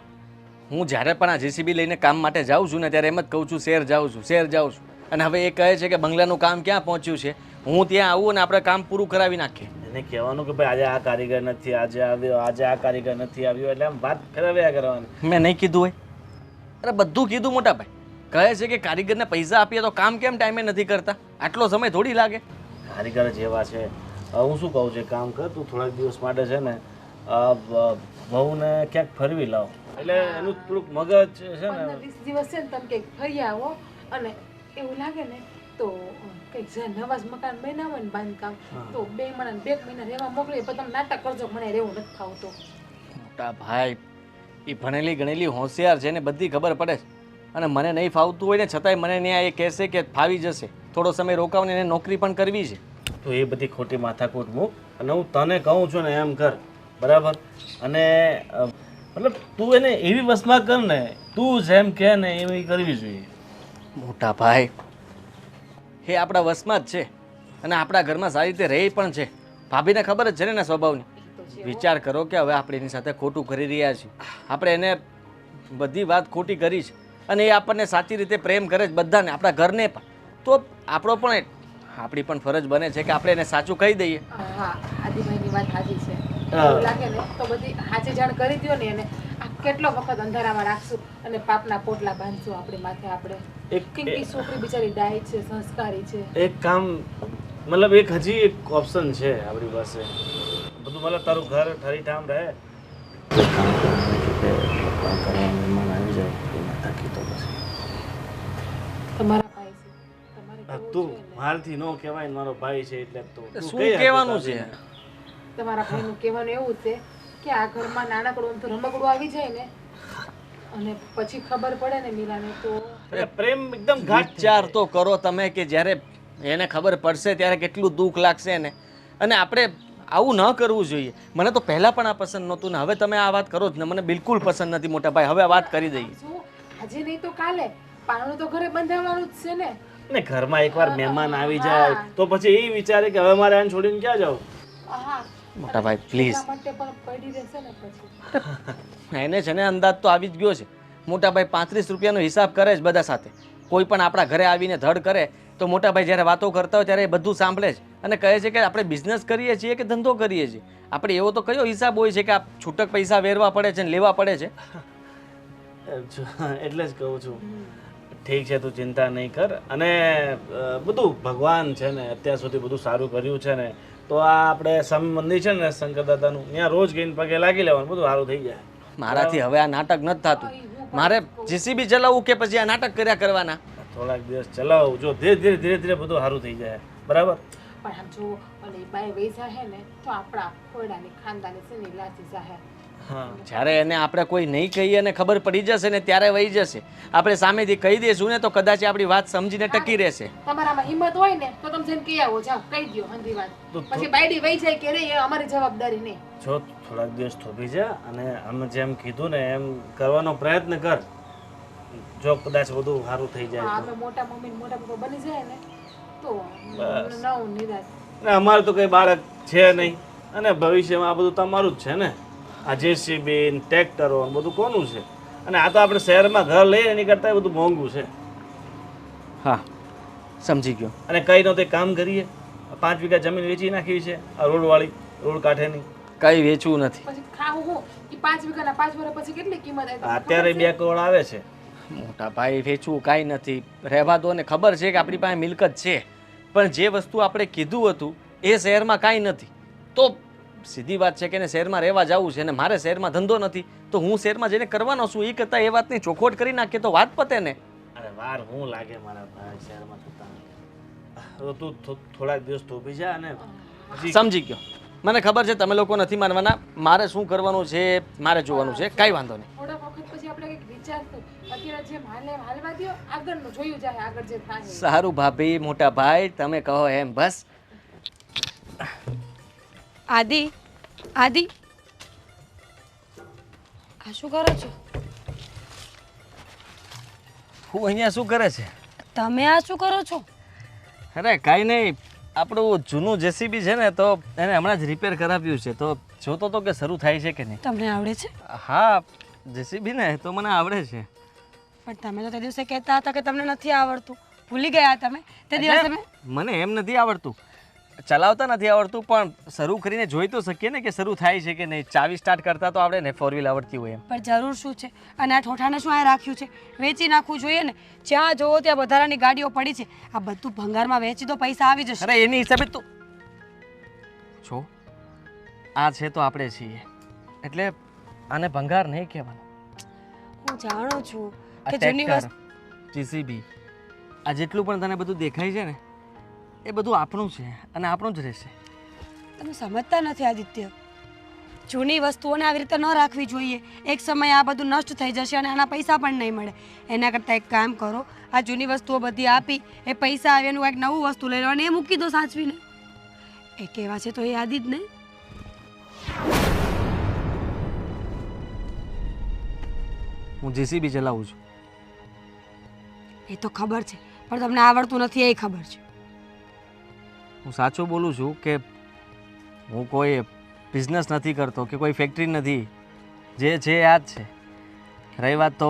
હું જ્યારે પણ આ JCB લઈને કામ માટે જાઉં છું ને ત્યારે એમ જ કહું છું શહેર જાઉં છું, શહેર જાઉં છું. અને હવે એ કહે છે કે બંગલાનું કામ ક્યાં પહોંચ્યું છે, હું ત્યાં આવું અને આપણે કામ પૂરું કરાવી નાખીએ. એને કહેવાનું કે ભાઈ આજે આ કારીગર નથી, આજે આવ્યો, આજે આ કારીગર નથી આવ્યો, એટલે આમ વાત ફેરવ્યા કરવાની. મેં નહીં કીધું હોય? અરે બધું કીધું મોટા ભાઈ, કહે છે કે કારીગરને પૈસા આપીએ તો કામ કેમ ટાઈમે નથી કરતા? આટલો સમય થોડી લાગે. કારીગર જેવા છે. હું શું કહું છું, કામ કર તું થોડાક દિવસ માટે છે ને વહુને ક્યાંક ફરવી લાવ, એટલે એનું થોડુંક મગજ છે ને 15-20 દિવસ છે ને તમે કંઈક ફરી આવો, અને એવું લાગે ને તો કંઈક જે નવા જ મકાન બન્યા હોય ને બાંધકામ, તો 2 મહિના 2 મહિના રહેવા મોકલે, પણ તમે નાટક કરજો મને રહેવું નથી ફાવતું. મોટા ભાઈ એ ભણેલી ગણેલી હોશિયાર છે ને, બધી ખબર પડે છે. અને મને નહીં ફાવતું હોય ને છતાંય મને ત્યાં એ કહેશે કે ફાવી જશે, થોડો સમય રોકાવને એને નોકરી પણ કરવી છે. તો એ બધી ખોટી માથાકૂટ મૂક અને હું તને કહું છું ને એમ કર, બરાબર? અને મતલબ તું એને એવી વસમાં કર ને, તું જેમ કહે ને એવી કરવી જોઈએ. મોટા ભાઈ એ આપણા વશમાં જ છે અને આપણા ઘરમાં સારી રીતે રહે પણ છે. ભાભીને ખબર જ છે ને એના સ્વભાવની. વિચાર કરો કે હવે આપણે એની સાથે ખોટું કરી રહ્યા છીએ. આપણે એને બધી વાત ખોટી કરી છે અને એ આપણને સાચી રીતે પ્રેમ કરે છે, બધાને, આપણા ઘરને પણ. તો આપણો પણ આપણી પણ ફરજ બને છે કે આપણે એને સાચું કહી દઈએ. હા, આદિભાઈની વાત સાચી છે. એવું લાગે ને તો બધી સાચી જાણ કરી દ્યો ને એને. આ કેટલો વખત અંધારામાં રાખશું અને પાપના પોટલા બાંધશું આપણી માથે આપણે. કે છોકરી બિચારી ડાય છે, સંસ્કારી છે. એક કામ મતલબ એક હજી એક ઓપ્શન છે આપણી પાસે. બધું મતલબ તારું ઘર ઠરીઠામ રહે. તમારા ભાઈ છે, તમારે તું મારથી નો કહેવાય ને મારો ભાઈ છે એટલે તો શું કહેવાનું છે? તમારા ભાઈનું કહેવાનું એવું છે કે આ ઘરમાં નાનકડું તો રમકડું આવી જાય ને અને પછી ખબર પડે ને મીરાને તો પ્રેમ એકદમ ઘાટ વિચાર તો કરો તમે કે જ્યારે એને ખબર પડશે ત્યારે કેટલું દુઃખ લાગશે એને. અને આપણે આવું ન કરવું જોઈએ. મને તો પહેલાં પણ આ પસંદ નહોતું ને હવે તમે આ વાત કરો જ ને, મને બિલકુલ પસંદ નથી મોટા ભાઈ. હવે આ વાત કરી દઈએ. શું આજે નહીં તો કાલે પારણું તો ઘરે બંધાવવાનું જ છે ને. ને ઘરમાં એકવાર મહેમાન આવી જાય તો પછી એ વિચારે કે હવે મારે આને છોડીને ક્યાં જાવ. હા, મોટા ભાઈ પ્લીઝ. એટલા માટે પણ પડી રહેશે ને પછી. એને છે ને અંદાજ તો આવી જ ગયો છે. મોટા ભાઈ 35 રૂપિયાનો હિસાબ કરે છે બધા સાથે. કોઈ પણ આપણા ઘરે આવીને ધડ કરે તો મોટા ભાઈ જ્યારે વાતો કરતા હોય ત્યારે એ બધું સાંભળે છે અને કહે છે કે આપણે બિઝનેસ કરીએ છીએ કે ધંધો કરીએ છીએ. આપણે એવો તો કયો હિસાબ હોય છે કે આ છૂટક પૈસા વેરવા પડે છે ને લેવા પડે છે. એટલે જ કહું છું. ઠીક છે, તું ચિંતા નહીં કર. અને બધું ભગવાન છે ને અત્યાર સુધી બધું સારું કર્યું છે ને, તો આ આપણે સ્વામી મંદિર છે ને શંકર દાદાનું, ત્યાં રોજ ગઈને પગે લાગી લેવાનું, બધું સારું થઈ જાય. મારાથી હવે આ નાટક નથી થતું. મારે જીસીબી ચલાવવું કે પછી આ નાટક કર્યા કરવાના? થોડાક દિવસ ચલાવ, જો ધીરે ધીરે બધું સારું થઈ જાય, બરાબર? પણ આમ જો અને બાય વૈસા હે ને તો આપણા ખોડાની ખાનદાની છે ને લાચી જાહે. હા, જ્યારે એને આપણે કોઈ નહીં કહીએ અને ખબર પડી જશે ને ત્યારે વહી જશે. આપણે સામેથી કહી દઈશું ને તો કદાચ આપણી વાત સમજીને ટકી રહેશે. તમારામાં હિંમત હોય ને તો તમે જઈને કહી આવો, જાઓ કહી દ્યો હંધી વાત. પછી બાયડી વહી જાય કે રે એ અમારી જવાબદારી નહીં. જો થોડાક દિવસ થોભી જા અને અમે જેમ કીધું ને એમ કરવાનો પ્રયત્ન કર. જો કદાચ બધું સારું થઈ જાય હા, અમે મોટા મમ્મી ને મોટા પપ્પા બની જાય ને તો નવું નિરાશ. ને અમારે તો કંઈ બાળક છે નહીં અને ભવિષ્યમાં આ બધું તમારું જ છે ને. આ જેસીબી ટ્રેક્ટરો બધું કોનું છે? અને આ તો આપણે શહેરમાં ઘર લઈએ એની કરતાં બધું મોંઘું છે. હા, સમજી ગયો. અને કંઈ નો તે કામ કરીએ, 5 વીઘા જમીન વેચી નાખી છે આ રોડવાળી, રોડ કાંઠેની. કંઈ વેચવું નથી. પછી ખાવું હું એ 5 વીઘાના 5 વર્ષ પછી કેટલી કિંમત આવે? અત્યારે 2 કરોડ આવે છે. મોટા ભાઈ વેચવું કાંઈ નથી, રહેવા દો. ને ખબર છે કે આપણી પાસે મિલકત છે, પણ જે વસ્તુ આપણે કીધું હતું એ શહેરમાં કાંઈ નથી. તો સીધી વાત છે કે એને શહેરમાં રહેવા જવું છે અને મારે શહેરમાં ધંધો નથી, તો હું શહેરમાં જઈને કરવાનો છું. એ કરતાં એ વાતની ચોખવટ કરી નાખીએ તો વાત પતે ને. અરે વાર હું લાગે મારા ભાઈ શહેરમાં થતા. તું થોડાક દિવસ થોભી જા અને સમજી ગયો. મને ખબર છે તમે લોકો નથી માનવાના. મારે શું કરવાનું છે મારે જોવાનું છે, કાંઈ વાંધો નહીં. થોડા વખત પછી આપણે કંઈક વિચારશું. અત્યારે જે હાલવા દ્યો, આગળનું જોયું જાય, આગળ જે થાય. સારું ભાભી, મોટા ભાઈ, તમે કહો એમ બસ. આદિ, આદિ, આ શું કરો છો? હું અહીંયા શું કરે છે? તમે આ શું કરો છો? અરે કાંઈ નહીં, આપણું જૂનું જેસીબી છે ને તો એને હમણાં જ રિપેર કરાવ્યું છે, તો જોતો તો કે શરૂ થાય છે કે નહીં. તમને આવડે છે? હા, જેસીબી ને તો મને આવડે છે. પણ તમે તો તે દિવસે કહેતા હતા કે તમને નથી આવડતું. ભૂલી ગયા તમે તે દિવસે? મને એમ નથી આવડતું. ચલાવતા નથી આવડતું પણ શરૂ કરીને જોઈ તો શકીએ ને કે શરૂ થાય છે કે નહીં. ચાવી સ્ટાર્ટ કરતા તો આવડે ને, 4 વ્હીલ આવડતી હોય એમ. પણ જરૂર શું છે? અને આ ઠોઠાને શું આ રાખ્યું છે? વેચી નાખવું જોઈએ ને. જ્યાં જોવો ત્યાં વધારાની ગાડીઓ પડી છે. આ બધું ભંગારમાં વેચી તો પૈસા આવી જશે. અરે એની હિસાબે તો છો આ છે તો આપણે છીએ એટલે આને ભંગાર નહીં કહેવાનું. હું જાણું છું આ કે જૂની ટ્રેક્ટર, વસ્તુ જીસીબી, આ જેટલું પણ તને બધું દેખાય છે ને એ બધું આપણું છે અને આપણું જ રહેશે. તમે સમજતા નથી આદિત્ય. જૂની વસ્તુઓને આવી રીતે ન રાખવી જોઈએ. એક સમયે આ બધું નષ્ટ થઈ જશે અને આના પૈસા પણ નહીં મળે. એના કરતાં એક કામ કરો, આ જૂની વસ્તુઓ બધી આપી એ પૈસા આવે એનું એક નવું વસ્તુ લઈ લો અને એ મૂકી દો સાચવીને. એ કેવા છે તો એ યાદ જ નહીં. હું જીસીબી ચલાવું છું. એ તો ખબર છે પણ તમને આવડતું નથી એ ખબર છે. હું સાચું બોલું છું કે હું કોઈ બિઝનેસ નથી કરતો કે કોઈ ફેક્ટરી નથી. જે છે આ જ છે. રહી વાત તો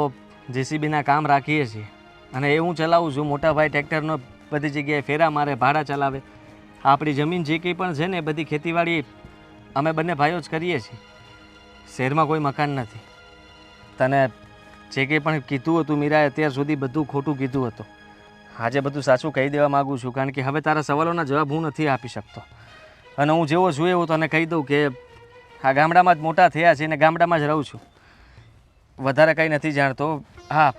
જેસીબીના કામ રાખીએ છીએ અને એ હું ચલાવું છું. મોટા ભાઈ ટ્રેક્ટરનો બધી જગ્યાએ ફેરા મારે, ભાડા ચલાવે. આપણી જમીન જે કંઈ પણ છે ને એ બધી ખેતીવાડી અમે બંને ભાઈઓ જ કરીએ છીએ. શહેરમાં કોઈ મકાન નથી. તને જે કંઈ પણ કીધું હતું મીરાએ અત્યાર સુધી બધું ખોટું કીધું હતું. આજે બધું સાચું કહી દેવા માગું છું કારણ કે હવે તારા સવાલોના જવાબ હું નથી આપી શકતો. અને હું જેવો છું એવું તને કહી દઉં કે આ ગામડામાં જ મોટા થયા છે અને ગામડામાં જ રહું છું. વધારે કંઈ નથી જાણતો. હા,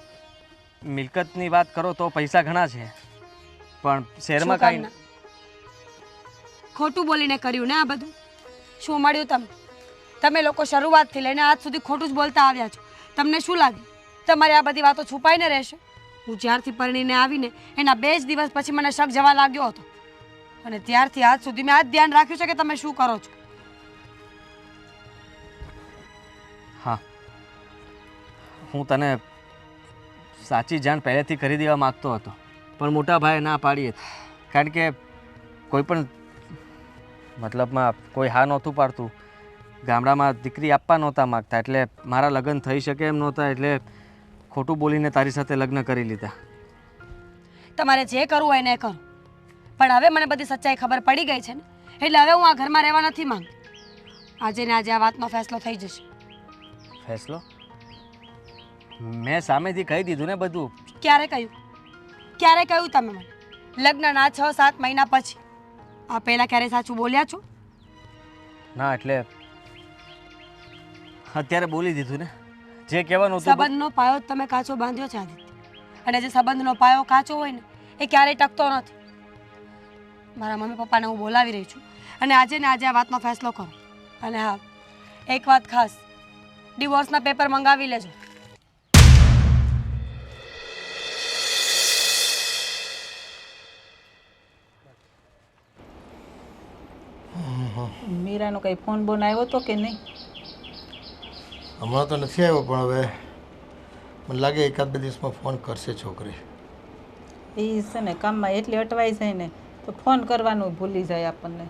મિલકતની વાત કરો તો પૈસા ઘણા છે પણ શહેરમાં કાંઈ શું કામના? ખોટું બોલીને કર્યું ને આ બધું? શું મળ્યું તમને? તમે લોકો શરૂઆતથી લઈને આજ સુધી ખોટું જ બોલતા આવ્યા છો. તમને શું લાગે તમારી આ બધી વાતો છુપાઈને રહેશે? હું જ્યારથી પરણીને આવીને એના 2 જ દિવસ પછી મને શક જવા લાગ્યો હતો અને ત્યારથી આજ સુધી મેં આ જ ધ્યાન રાખ્યું છે કે તમે શું કરો છો. હા, હું તને સાચી જાણ પહેલેથી કરી દેવા માગતો હતો પણ મોટા ભાઈએ ના પાડી હતી. કારણ કે કોઈ પણ મતલબમાં કોઈ હા નહોતું પાડતું. ગામડામાં દીકરી આપવા નહોતા માગતા એટલે મારા લગ્ન થઈ શકે એમ નહોતા એટલે ખોટું બોલીને તારી સાથે લગ્ન કરી લીધા. તમારે જે કરવું હોય એને કરો પણ હવે મને બધી સચ્ચાઈ ખબર પડી ગઈ છે ને એટલે હવે હું આ ઘરમાં રહેવા નથી માંગતી. આજે ને આજે આ વાતનો ફેસલો થઈ જશે. ફેસલો? મેં સામેથી કહી દીધું ને બધું. ક્યારે કહ્યું? ક્યારે કહ્યું તમે મને? લગ્નના 6-7 મહિના પછી. આ પહેલાં ક્યારે સાચું બોલ્યા છો? ના એટલે અત્યારે બોલી દીધું ને જે કહેવાનું હતું. સંબંધનો પાયો તમે કાચો બાંધ્યો છે આદિત્ય અને જે સંબંધનો પાયો કાચો હોય ને એ ક્યારેય ટકતો નથી. મારા મમ્મી પપ્પાને હું બોલાવી રહી છું અને આજે ને આજે આ વાતનો ફેસલો કરો. અને હા, એક વાત ખાસ, ડિવોર્સના પેપર મંગાવી લેજો. મીરાનો કંઈ ફોન બોન આવ્યો તો કે નહીં? હમણાં તો નથી આવ્યો પણ હવે મને લાગે એકાદ બે દિવસમાં ફોન કરશે છોકરી. એ છે ને કામમાં એટલી અટવાઈ જાય ને તો ફોન કરવાનું ભૂલી જાય આપણને.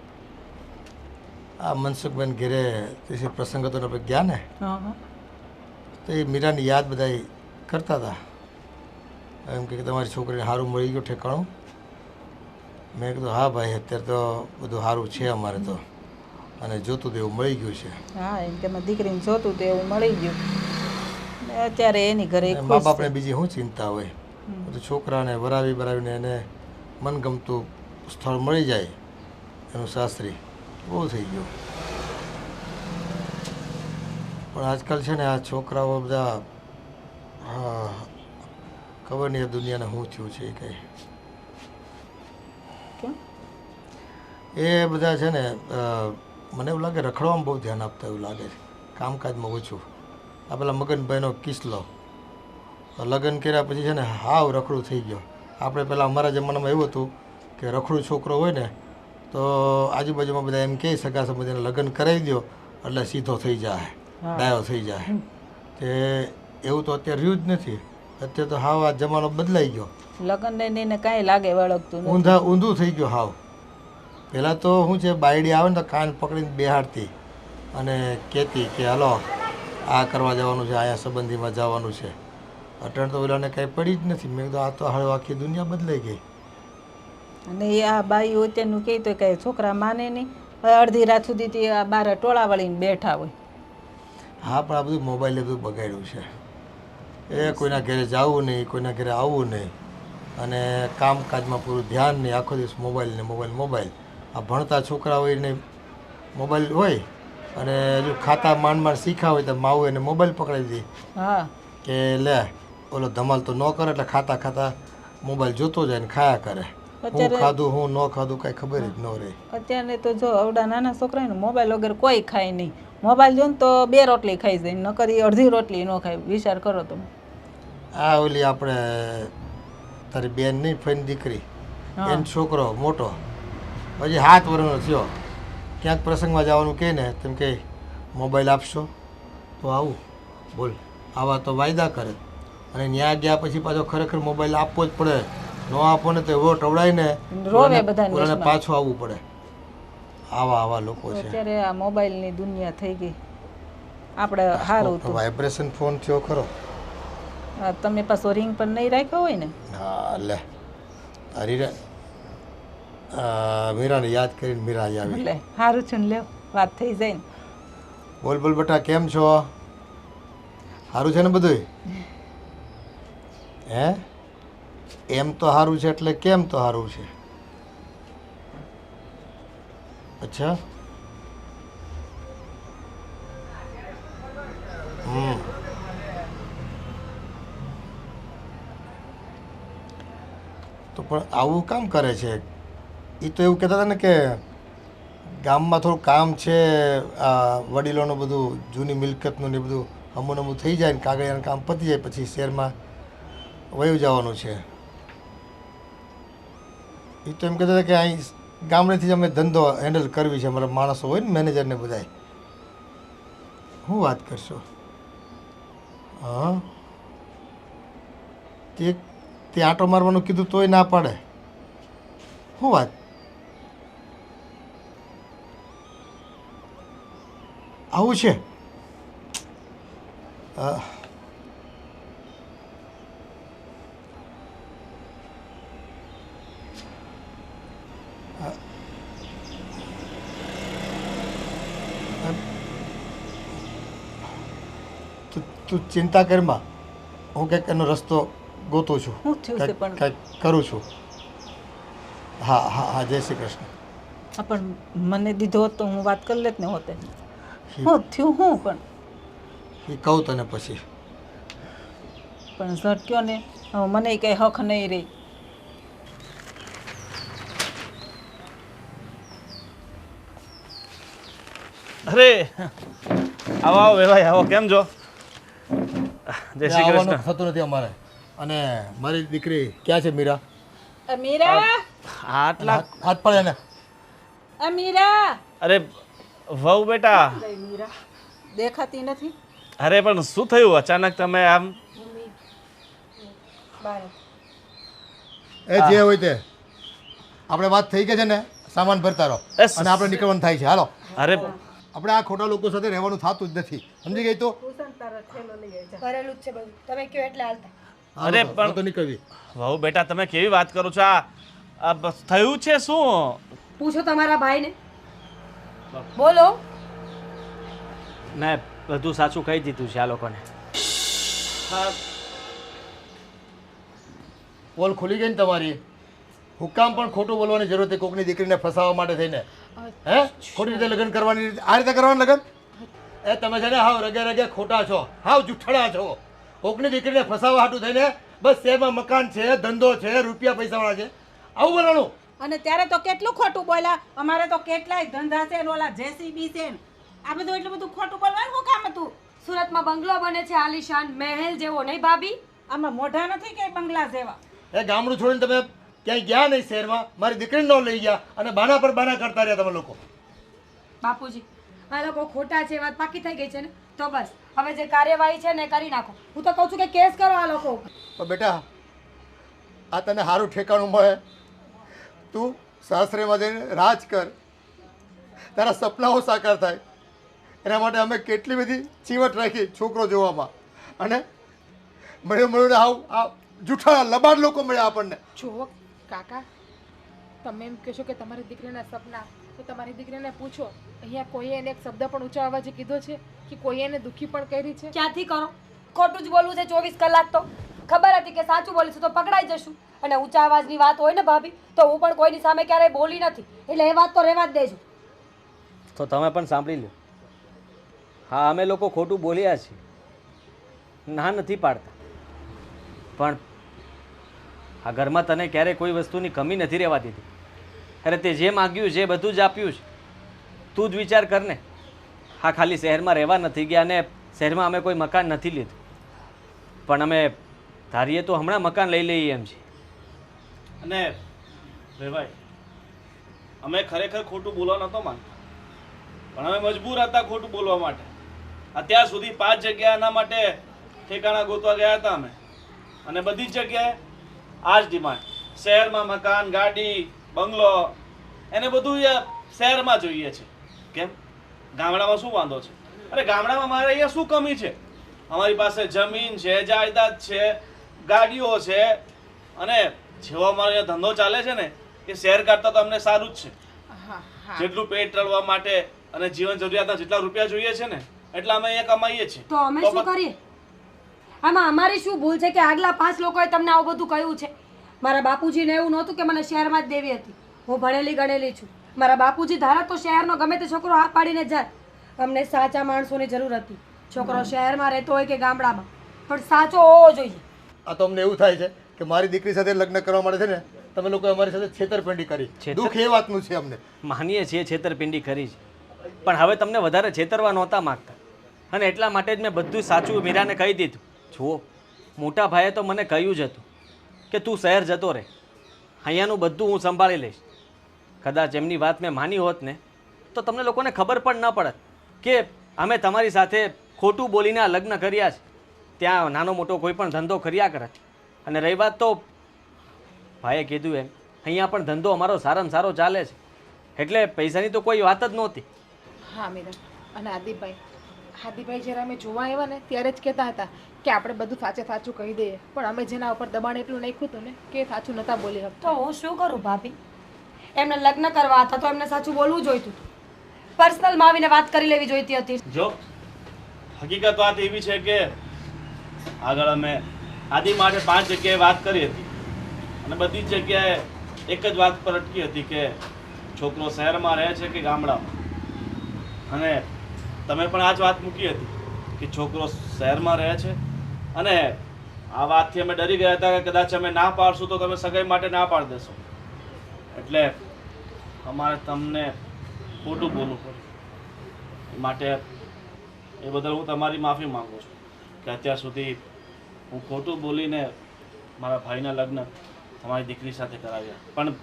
આ મનસુખબેન ઘેરે તે પ્રસંગ હતો ને આપણે ગયા ને હા હા તો એ મીરાની યાદ બધા કરતા હતા. એમ કે તમારી છોકરીને સારું મળી ગયું ઠેકાણું. મેં કીધું હા ભાઈ અત્યારે તો બધું સારું છે અમારે તો અને જોતું તો એવું મળી ગયું છે. હા, એમ કે મારી દીકરીને જોતું તો એવું મળી ગયું ને અત્યારે એની ઘરે મા ખુશ બાપને છે. બીજી શું ચિંતા હોય? બધું છોકરાને વરાવીને એને મનગમતું સ્થળ મળી જાય એનું શાસ્ત્રી બહુ થઈ ગયું. પણ આજકાલ છે ને આ છોકરાઓ બધા હા ખબર નહીં આ દુનિયાને શું થયું છે એ કંઈ. કેમ? એ બધા છે ને મને એવું લાગે રખડવામાં બહુ ધ્યાન આપતા એવું લાગે છે, કામકાજમાં ઓછું. આ પેલા મગનભાઈનો કિસ્લો લગ્ન કર્યા પછી છે ને હાવ રખડું થઈ ગયો. આપણે પહેલાં અમારા જમાનામાં એવું હતું કે રખડું છોકરો હોય ને તો આજુબાજુમાં બધા એમ કહે સગા સંબંધીને લગ્ન કરાવી દો એટલે સીધો થઈ જાય, ડાયો થઈ જાય. તે એવું તો અત્યારે રહ્યું જ નથી. અત્યારે તો હાવ આ જમાનો બદલાઈ ગયો. લગ્નને એને કાંઈ લાગે વળગતું નથી. ઊંધું થઈ ગયું હાવ. પહેલાં તો શું છે બાયડી આવે ને તો કાન પકડીને બેહાડતી અને કહેતી કે હાલો આ કરવા જવાનું છે, અહીંયા સંબંધીમાં જવાનું છે. અટણ તો ઓલાને કાંઈ પડી જ નથી. મેં કીધું આ તો હવે આખી દુનિયા બદલાઈ ગઈ. અને એ આ બાઈઓ અત્યારનું કહે તો કાંઈ છોકરા માને નહીં. હવે અડધી રાત સુધી આ બાર ટોળા વળીને બેઠા હોય. હા પણ આ બધું મોબાઈલે બધું બગાડ્યું છે. એ કોઈના ઘરે જવું નહીં, કોઈના ઘરે આવવું નહીં, અને કામકાજમાં પૂરું ધ્યાન નહીં, આખો દિવસ મોબાઈલ ને મોબાઈલ મોબાઈલ. આ ભણતા છોકરા હોય ને મોબાઈલ હોય, અને હજુ ખાતા માંડ માંડ શીખા હોય તો માવું એને મોબાઈલ પકડાવી દે હા કે લે ઓલો ધમાલ તો ન કરે, એટલે ખાતા ખાતા મોબાઈલ જોતો જાય ને ખાયા કરે. હું ખાધું હું ન ખાધું કાંઈ ખબર જ ન રહે. અત્યારે તો જો અવડા નાના છોકરાને મોબાઈલ વગર કોઈ ખાય નહીં. મોબાઈલ જો ને તો 2 રોટલી ખાઈ જાય, નકર ઈ અડધી રોટલી ન ખાય. વિચાર કરો તમે. આ ઓલી આપણે તારી બેન નહીં ફઈની દીકરી, એનો છોકરો મોટો હજી 7 વર્ષનો થયો, ક્યાંક પ્રસંગમાં જવાનું કહે ને તેમ કે મોબાઈલ આપશો તો આવું. બોલ, આવા તો વાયદા કરે, અને ત્યાં ગયા પછી પાછો ખરેખર મોબાઈલ આપવો જ પડે. ન આપો ને તો એવો ટવડાય ને રોવે બધાને ઓલાને પાછું આવવું પડે. આવા લોકો છે. અત્યારે આ મોબાઈલની દુનિયા થઈ ગઈ. આપણે સારું હતું. વાઇબ્રેશન ફોન થયો ખરો. તમે પાછો રિંગ પર નહીં રાખ્યો હોય ને. હા લે હરી મીરાને યાદ કરીને મીરા આવી. લે સારું છે ને, લે વાત થઈ જાય ને. બોલ બોલ બેટા, કેમ છો? સારું છે ને બધું? હે એમ તો સારું છે એટલે કેમ તો સારું છે? અચ્છા તો પણ આવું કામ કરે છે? એ તો એવું કહેતા હતા ને કે ગામમાં થોડું કામ છે, આ વડીલોનું બધું જૂની મિલકતનું ને બધું અમુન અમું થઈ જાય ને કાગળિયાનું કામ પતી જાય પછી શહેરમાં વયું જવાનું છે. એ તો એમ કહેતા હતા કે અહીં ગામડેથી જ અમે ધંધો હેન્ડલ કરવી છે, અમારા માણસો હોય ને મેનેજરને બધાય. શું વાત કરશો? હા તે આંટો મારવાનું કીધું તોય ના પાડે. શું વાત? આવું છે? તું ચિંતા કરમાં, હું કંઈક એનો રસ્તો ગોતું છું, શું થયું છે પણ? કંઈક કરું છું. હા હા હા, જય શ્રી કૃષ્ણ. પણ મને દીધો હોત તો હું વાત કરી લેત ને હોતે. શું થયું હું પણ? એ કહું તને પછી. પણ ઝટક્યો ને, હવે મને કંઈ હક નહીં રહી. અરે આવો આવો ભાઈ, આવો. કેમ છો? જય શ્રી આવવાનું કૃષ્ણ. થતું નથી અમારે. અને મારી દીકરી ક્યાં છે મીરા? મીરા, આટલા હાથ પડે ને. મીરા. અરે વહુ બેટા. મીરા દેખાતી નથી. અરે પણ શું થયું અચાનક તમે આમ? એ જે હોય તે આપણે વાત થઈ ગઈ છે ને, સામાન ભરતા રહો અને આપણે નીકળવાનું થાય છે. હાલો. અરે આપણે આ ખોટા લોકો સાથે રહેવાનું થતું જ નથી, સમજી ગઈ? તો કરેલું જ છે બધું, તમે કયો એટલે હાલતા. અરે તો પણ નીકળવી. વહુ બેટા તમે કેવી વાત કરો છો? આ બસ થયું છે શું? પૂછો તમારા ભાઈને, બોલો. મેં બધું સાચું કહી દીધું છે આ લોકોને. પોલ ખુલી ગઈ ને તમારી. હુકામ પણ ખોટું બોલવાની જરૂર હતી કોકની દીકરીને ફસાવવા માટે થઈને? હે ખોટી રીતે લગ્ન કરવાની, આ રીતે કરવાનું લગ્ન? એ તમે છે ને હાવ રગે રગે ખોટા છો, હાવ જુઠ્ઠડા છો. કોકની દીકરીને ફસાવવા હાટું થઈને બસ શહેરમાં મકાન છે, ધંધો છે, રૂપિયા પૈસાવાળા છે, આવું બોલવાનું. અને ત્યારે તો કેટલું ખોટું બોલ્યા. અમારે તો કેટલાય ધંધા છે ને, ઓલા જેસીબી છે ને, આ બધું એટલું બધું ખોટું બોલવાનું શું કામ હતું? સુરતમાં બંગલો બને છે આલિશાન, મહેલ જેવો, નહીં ભાભી? આમાં મોઢા નથી કે બંગલા જેવા. એ ગામડું છોડીને તમે ક્યાંય ગયા નહીં શહેરમાં, મારી દીકરીને ન લઈ ગયા અને બાના પર બાના કરતા રહ્યા તમે લોકો. બાપુજી, આ લોકો ખોટા છે, વાત પાકી થઈ ગઈ છે ને, તો બસ હવે જે કાર્યવાહી છે ને કરી નાખો. હું તો કહું છું કે કેસ કરો આ લોકો ઉપર. પણ બેટા આ તને સારું ઠેકાણું મળે, તું સાસરેમાં જઈને રાજ કર, તારા સપનાઓ સાકાર થાય. એના માટે અમે કેટલી બધી ચીવટ રાખી છોકરો જોવામાં, અને મળ્યું આ જૂઠા લબાડ લોકો મળ્યા આપણને. જુઓ કાકા, તમે એમ કહો છો કે તમારી દીકરીના સપના, તો તમારી દીકરીને પૂછો અહીંયા કોઈએ એને એક શબ્દ પણ ઊંચા અવાજે કીધો છે કે કોઈએ એને દુઃખી પણ કરી છે? ક્યાંથી કરો? ખોટું જ બોલવું છે 24 કલાક તો. ખબર હતી કે સાચું બોલીશું તો પકડાઈ જશું. અને ઊંચા અવાજની વાત હોય ને ભાભી, તો હું પણ કોઈની સામે ક્યારેય બોલી નથી, એટલે એ વાત તો રહેવા જ દેજો. તો તમે પણ સાંભળી લો. હા, અમે લોકો ખોટું બોલ્યા છીએ, ના નથી પાડતા, પણ આ ઘરમાં તને ક્યારેય કોઈ વસ્તુની કમી નથી રહેવા દીધી. અરે તે જે માગ્યું છે એ બધું જ આપ્યું છે. તું જ વિચાર કર ને. હા, ખાલી શહેરમાં રહેવા નથી ગયા ને શહેરમાં અમે કોઈ મકાન નથી લીધું, પણ અમે ધારીએ તો હમણાં મકાન લઈ લઈએ એમ છે. અને ભાઈ, અમે ખરેખર ખોટું બોલવા નહોતો માંગતા, પણ અમે મજબૂર હતા ખોટું બોલવા માટે. અત્યાર સુધી 5 જગ્યા એના માટે ઠેકાણા ગોતવા ગયા હતા અમે, અને બધી જ જગ્યાએ આ જ ડિમાન્ડ. શહેરમાં મકાન, ગાડી, બંગલો, એને બધું શહેરમાં જોઈએ છે. કેમ? ગામડામાં શું વાંધો છે? અરે ગામડામાં મારે અહીંયા શું કમી છે? અમારી પાસે જમીન છે, જાયદાદ છે, ગાડીઓ છે, અને જેવો અમારો અહીંયા ધંધો ચાલે છે ને એ શહેર કરતાં તો અમને સારું જ છે. હા હા, જેટલું પેટ ચડવા માટે અને જીવન જરૂરિયાતના જેટલા રૂપિયા જોઈએ છે ને એટલા અમે અહીંયા કમાઈએ છીએ. તો અમે શું કરીએ? આમાં અમારી શું ભૂલ છે કે આગલા 5 લોકોએ તમને આવું બધું કહ્યું છે? મારા બાપુજીને એવું નહોતું કે મને શહેરમાં જ દેવી હતી. હું ભણેલી ગણેલી છું. મારા બાપુજી ધારા તો શહેરનો ગમે તે છોકરો હા પાડીને જાય. અમને સાચા માણસોની જરૂર હતી. છોકરો શહેરમાં રહેતો હોય કે ગામડામાં, પણ સાચો હોવો જોઈએ. આ તો અમને એવું થાય છે કે મારી દીકરી સાથે લગ્ન કરવા માટે છે ને તમે લોકો અમારી સાથે છેતરપિંડી કરી. દુઃખ એ વાતનું છે અમને. માનીએ છીએ છેતરપિંડી કરી છે, પણ હવે તમને વધારે છેતરવા નહોતા માગતા, અને એટલા માટે જ મેં બધું સાચું મીરાને કહી દીધું. જુઓ, મોટા ભાઈએ તો મને કહ્યું જ હતું કે તું શહેર જતો રહે, અહીંયાનું બધું હું સંભાળી લઈશ. કદાચ એમની વાત મેં માની હોત ને તો તમને લોકોને ખબર પણ ન પડત કે અમે તમારી સાથે ખોટું બોલીને આ લગ્ન કર્યા છે. ત્યાં નાનો મોટો કોઈ પણ ધંધો કર્યા કરે. અને રહી વાત તો ભાઈએ કીધું એમ, અહીંયા પણ ધંધો અમારો સારામાં સારો ચાલે છે, એટલે પૈસાની તો કોઈ વાત જ નહોતી. હા મીરા અને આદિભાઈ જ્યારે અમે જોવા આવ્યા ને ત્યારે જ કહેતા હતા કે આપણે બધું સાચું કહી દઈએ, પણ અમે જેના ઉપર દબાણ એટલું નાખ્યું હતું ને કે સાચું નહોતા બોલી શકતા. તો હું શું કરું ભાભી? એમને લગ્ન કરવા હતા તો એમને સાચું બોલવું જોઈતું હતું. પર્સનલમાં આવીને વાત કરી લેવી જોઈતી હતી. જો હકીકત વાત એવી છે કે આગળ અમે આદિ માટે 5 જગ્યાએ વાત કરી હતી, અને બધી જ જગ્યાએ એક જ વાત પર અટકી હતી કે છોકરો શહેરમાં રહે છે કે ગામડામાં. અને તમે પણ આ જ વાત મૂકી હતી કે છોકરો શહેરમાં રહે છે, અને આ વાતથી અમે ડરી ગયા હતા કે કદાચ અમે ના પાડશું તો તમે સગાઈ માટે ના પાડી દેશો, એટલે અમારે તમને ખોટું બોલવું પડ્યું. માટે એ બદલ હું તમારી માફી માંગુ છું કે અત્યાર સુધી હું ખોટું બોલીને મારા ભાઈના લગ્ન તમારી દીકરી સાથે કરાવ્યા. પણ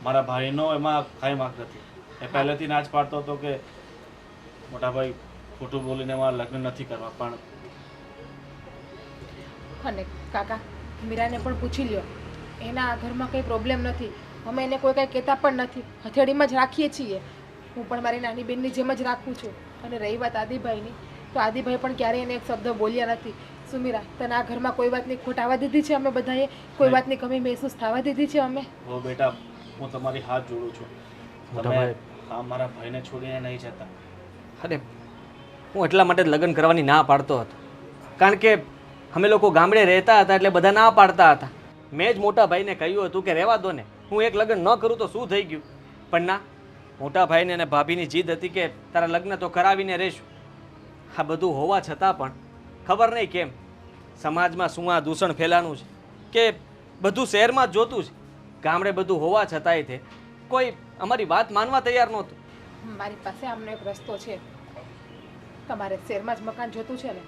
મારા ભાઈનો એમાં કાંઈ વાંક નથી. એ પહેલેથી ના જ પાડતો હતો કે મોટા ભાઈ ખોટું બોલીને મારા લગ્ન નથી કરવા. પણ અને કાકા મીરાને પણ પૂછી લ્યો, એના આ ઘરમાં કંઈ પ્રોબ્લેમ નથી. અમે એને કોઈ કાંઈ કહેતા પણ નથી, હથેળીમાં જ રાખીએ છીએ. હું પણ મારી નાની બેનની જેમ જ રાખું છું. અને રહી વાત આદિભાઈની, તો આદિભાઈ પણ ક્યારેય એને એક શબ્દ બોલ્યા નથી. સુમીરા, તને આ ઘરમાં કોઈ વાતની ખોટ આવવા દીધી છે અમે બધાએ? કોઈ વાતની કમી મહેસૂસ થવા દીધી છે અમે? હો બેટા, હું તમારી હાથ જોડું છું. તમે મારા ભાઈને છોડીને નહીં જતા. અરે હું એટલા માટે લગ્ન કરવાની ના પાડતો હતો, કારણ કે અમે લોકો ગામડે રહેતા હતા એટલે બધા ના પાડતા હતા. મેં જ મોટા ભાઈને કહ્યું હતું કે રહેવા દો ને, હું એક લગ્ન ન કરું તો શું થઈ ગયું. પણ ના, મોટા ભાઈને અને ભાભીની જીદ હતી કે તારા લગ્ન તો કરાવીને રહીશું. આ બધું હોવા છતાં પણ ખબર નહીં કેમ સમાજમાં શું આ દૂષણ ફેલાનું છે કે બધું શહેરમાં જ જોતું છે. ગામડે બધું હોવા છતાંય તે કોઈ અમારી વાત માનવા તૈયાર નહોતું. મારી પાસે આમનો એક રસ્તો છે. તમારે શહેરમાં જ મકાન જોતું છે ને?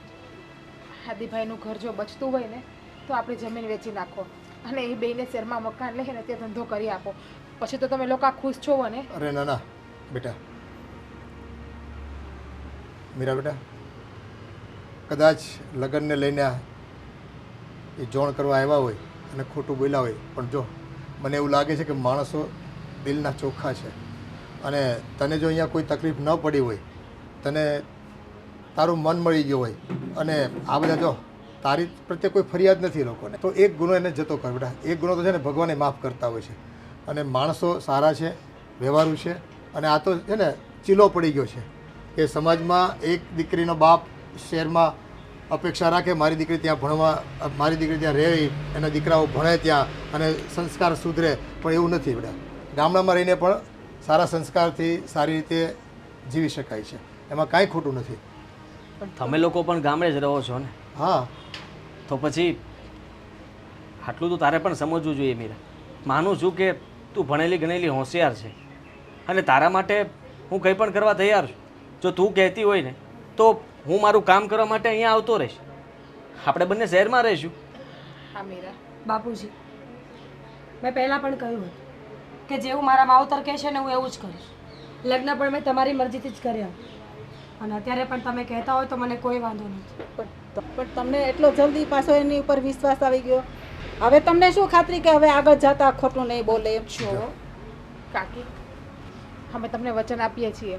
આદિભાઈનું ઘર જો બચતું હોય ને તો આપણે જમીન વેચી નાખો અને એ બેયને શહેરમાં મકાન લઈને તે ધંધો કરી આપો. પછી તો તમે લોકો ખુશ છો ને? અરે ના ના બેટા, મીરા બેટા, કદાચ લગ્નને લઈને એ જોણ કરવા આવ્યા હોય અને ખોટું બોલ્યા હોય, પણ જો મને એવું લાગે છે કે માણસો દિલના ચોખ્ખા છે. અને તને જો અહીંયા કોઈ તકલીફ ન પડી હોય, તને તારું મન મળી ગયું હોય, અને આ બધા જો તારી પ્રત્યે કોઈ ફરિયાદ નથી લોકોને, તો એક ગુનો એને જતો કર બેટા. એક ગુનો તો છે ને ભગવાને માફ કરતા હોય છે. અને માણસો સારા છે, વ્યવહારુ છે. અને આ તો છે ને ચીલો પડી ગયો છે કે સમાજમાં એક દીકરીનો બાપ શહેરમાં અપેક્ષા રાખે મારી દીકરી ત્યાં ભણવા, મારી દીકરી ત્યાં રહે, એના દીકરાઓ ભણે ત્યાં અને સંસ્કાર સુધરે. પણ એવું નથી બેટા. ગામડામાં રહીને પણ સારા સંસ્કારથી સારી રીતે જીવી શકાય છે, એમાં કાંઈ ખોટું નથી. તમે લોકો પણ ગામડે જ રહો છો ને, હા, તો પછી આટલું તો તારે પણ સમજવું જોઈએ મીરા. માનું છું કે તું ભણેલી ગણેલી હોશિયાર છે અને તારા માટે હું કંઈ પણ કરવા તૈયાર છું. જો તું કહેતી હોય ને તો હું મારું કામ કરવા માટે અહીંયા આવતો રહીશ. આપણે બંને શહેરમાં રહીશું. હા મીરા, બાપુજી, મેં પહેલાં પણ કહ્યું હતું કે જેવું મારા માવતર કહે છે ને હું એવું જ કરીશ. લગ્ન પણ મેં તમારી મરજીથી જ કર્યા અને અત્યારે પણ તમે કહેતા હોય તો મને કોઈ વાંધો નથી. પણ તમને એટલો જલ્દી પાછો એની ઉપર વિશ્વાસ આવી ગયો. હવે તમને શું ખાતરી કે હવે આગળ જતા ખોટું નહીં બોલે એમ? જો કાકી, અમે તમને વચન આપીએ છીએ,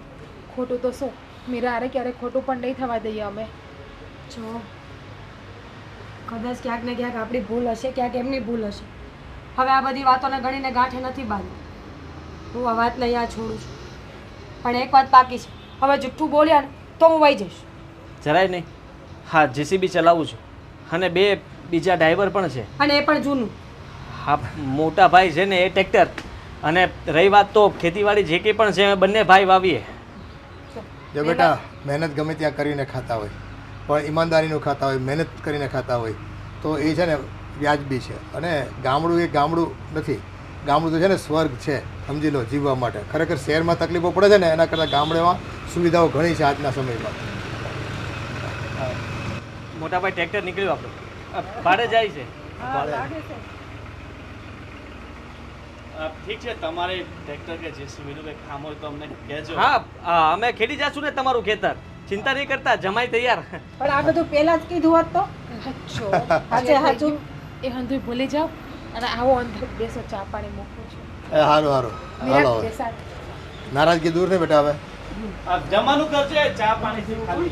ખોટું તો શું, મીરા અરે ક્યારેક ખોટું પણ નહીં થવા દઈએ અમે. જો કદાચ ક્યાંક ને ક્યાંક આપણી ભૂલ હશે, ક્યાંક એમની ભૂલ હશે. હવે આ બધી વાતોને ગણીને ગાંઠે નથી બાંધી. હું આ વાતને અહીંયા છોડું છું. પણ એક વાત પાકી છે, હવે જુઠ્ઠું બોલ્યા ને તો હું વહી જઈશ. જરાય નહીં. હા, જેસીબી ચલાવું છું અને બીજા ડ્રાઈવર પણ છે. અને એ પણ જૂનું. હા, મોટા ભાઈ છે ને એ ટ્રેક્ટર. અને રહી વાત તો ખેતીવાડી જે કંઈ પણ છે અમે બંને ભાઈ વાવીએ. જો બેટા, મહેનત ગમે ત્યાં કરીને ખાતા હોય, પણ ઈમાનદારીનું ખાતા હોય, મહેનત કરીને ખાતા હોય તો એ છે ને વ્યાજબી છે. અને ગામડું એ ગામડું નથી, ગામડું તો છે ને સ્વર્ગ છે, સમજી લો, જીવવા માટે. ખરેખર શહેરમાં તકલીફો પડે છે ને એના કરતાં ગામડામાં સુવિધાઓ ઘણી છે આજના સમયમાં. મોટા ભાઈ ટ્રેક્ટર નીકળ્યું આપણું, ભાડે જાય છે. ઠીક છે, તમારે ટ્રેક્ટર કે જેસીબીનું કંઈ કામ હોય તો અમને કહેજો. હા, અમે ખેડી જાશું ને તમારું ખેતર. ચિંતા નહીં કરતા, જમાઈ તૈયાર. પણ આ બધું પહેલા જ કીધું હોત તો. જો હાચે હાચું. એ હંધુય ભૂલી જાઓ અને આવો અંદર બેસો, ચા પાણી મૂકું છું. એ હારું હારું, હાલો મીરા હવે. બેસાડ. નારાજગી દૂર નહીં બેટા હવે. જમવાનું કરજે, ચા પાણી ખાલી.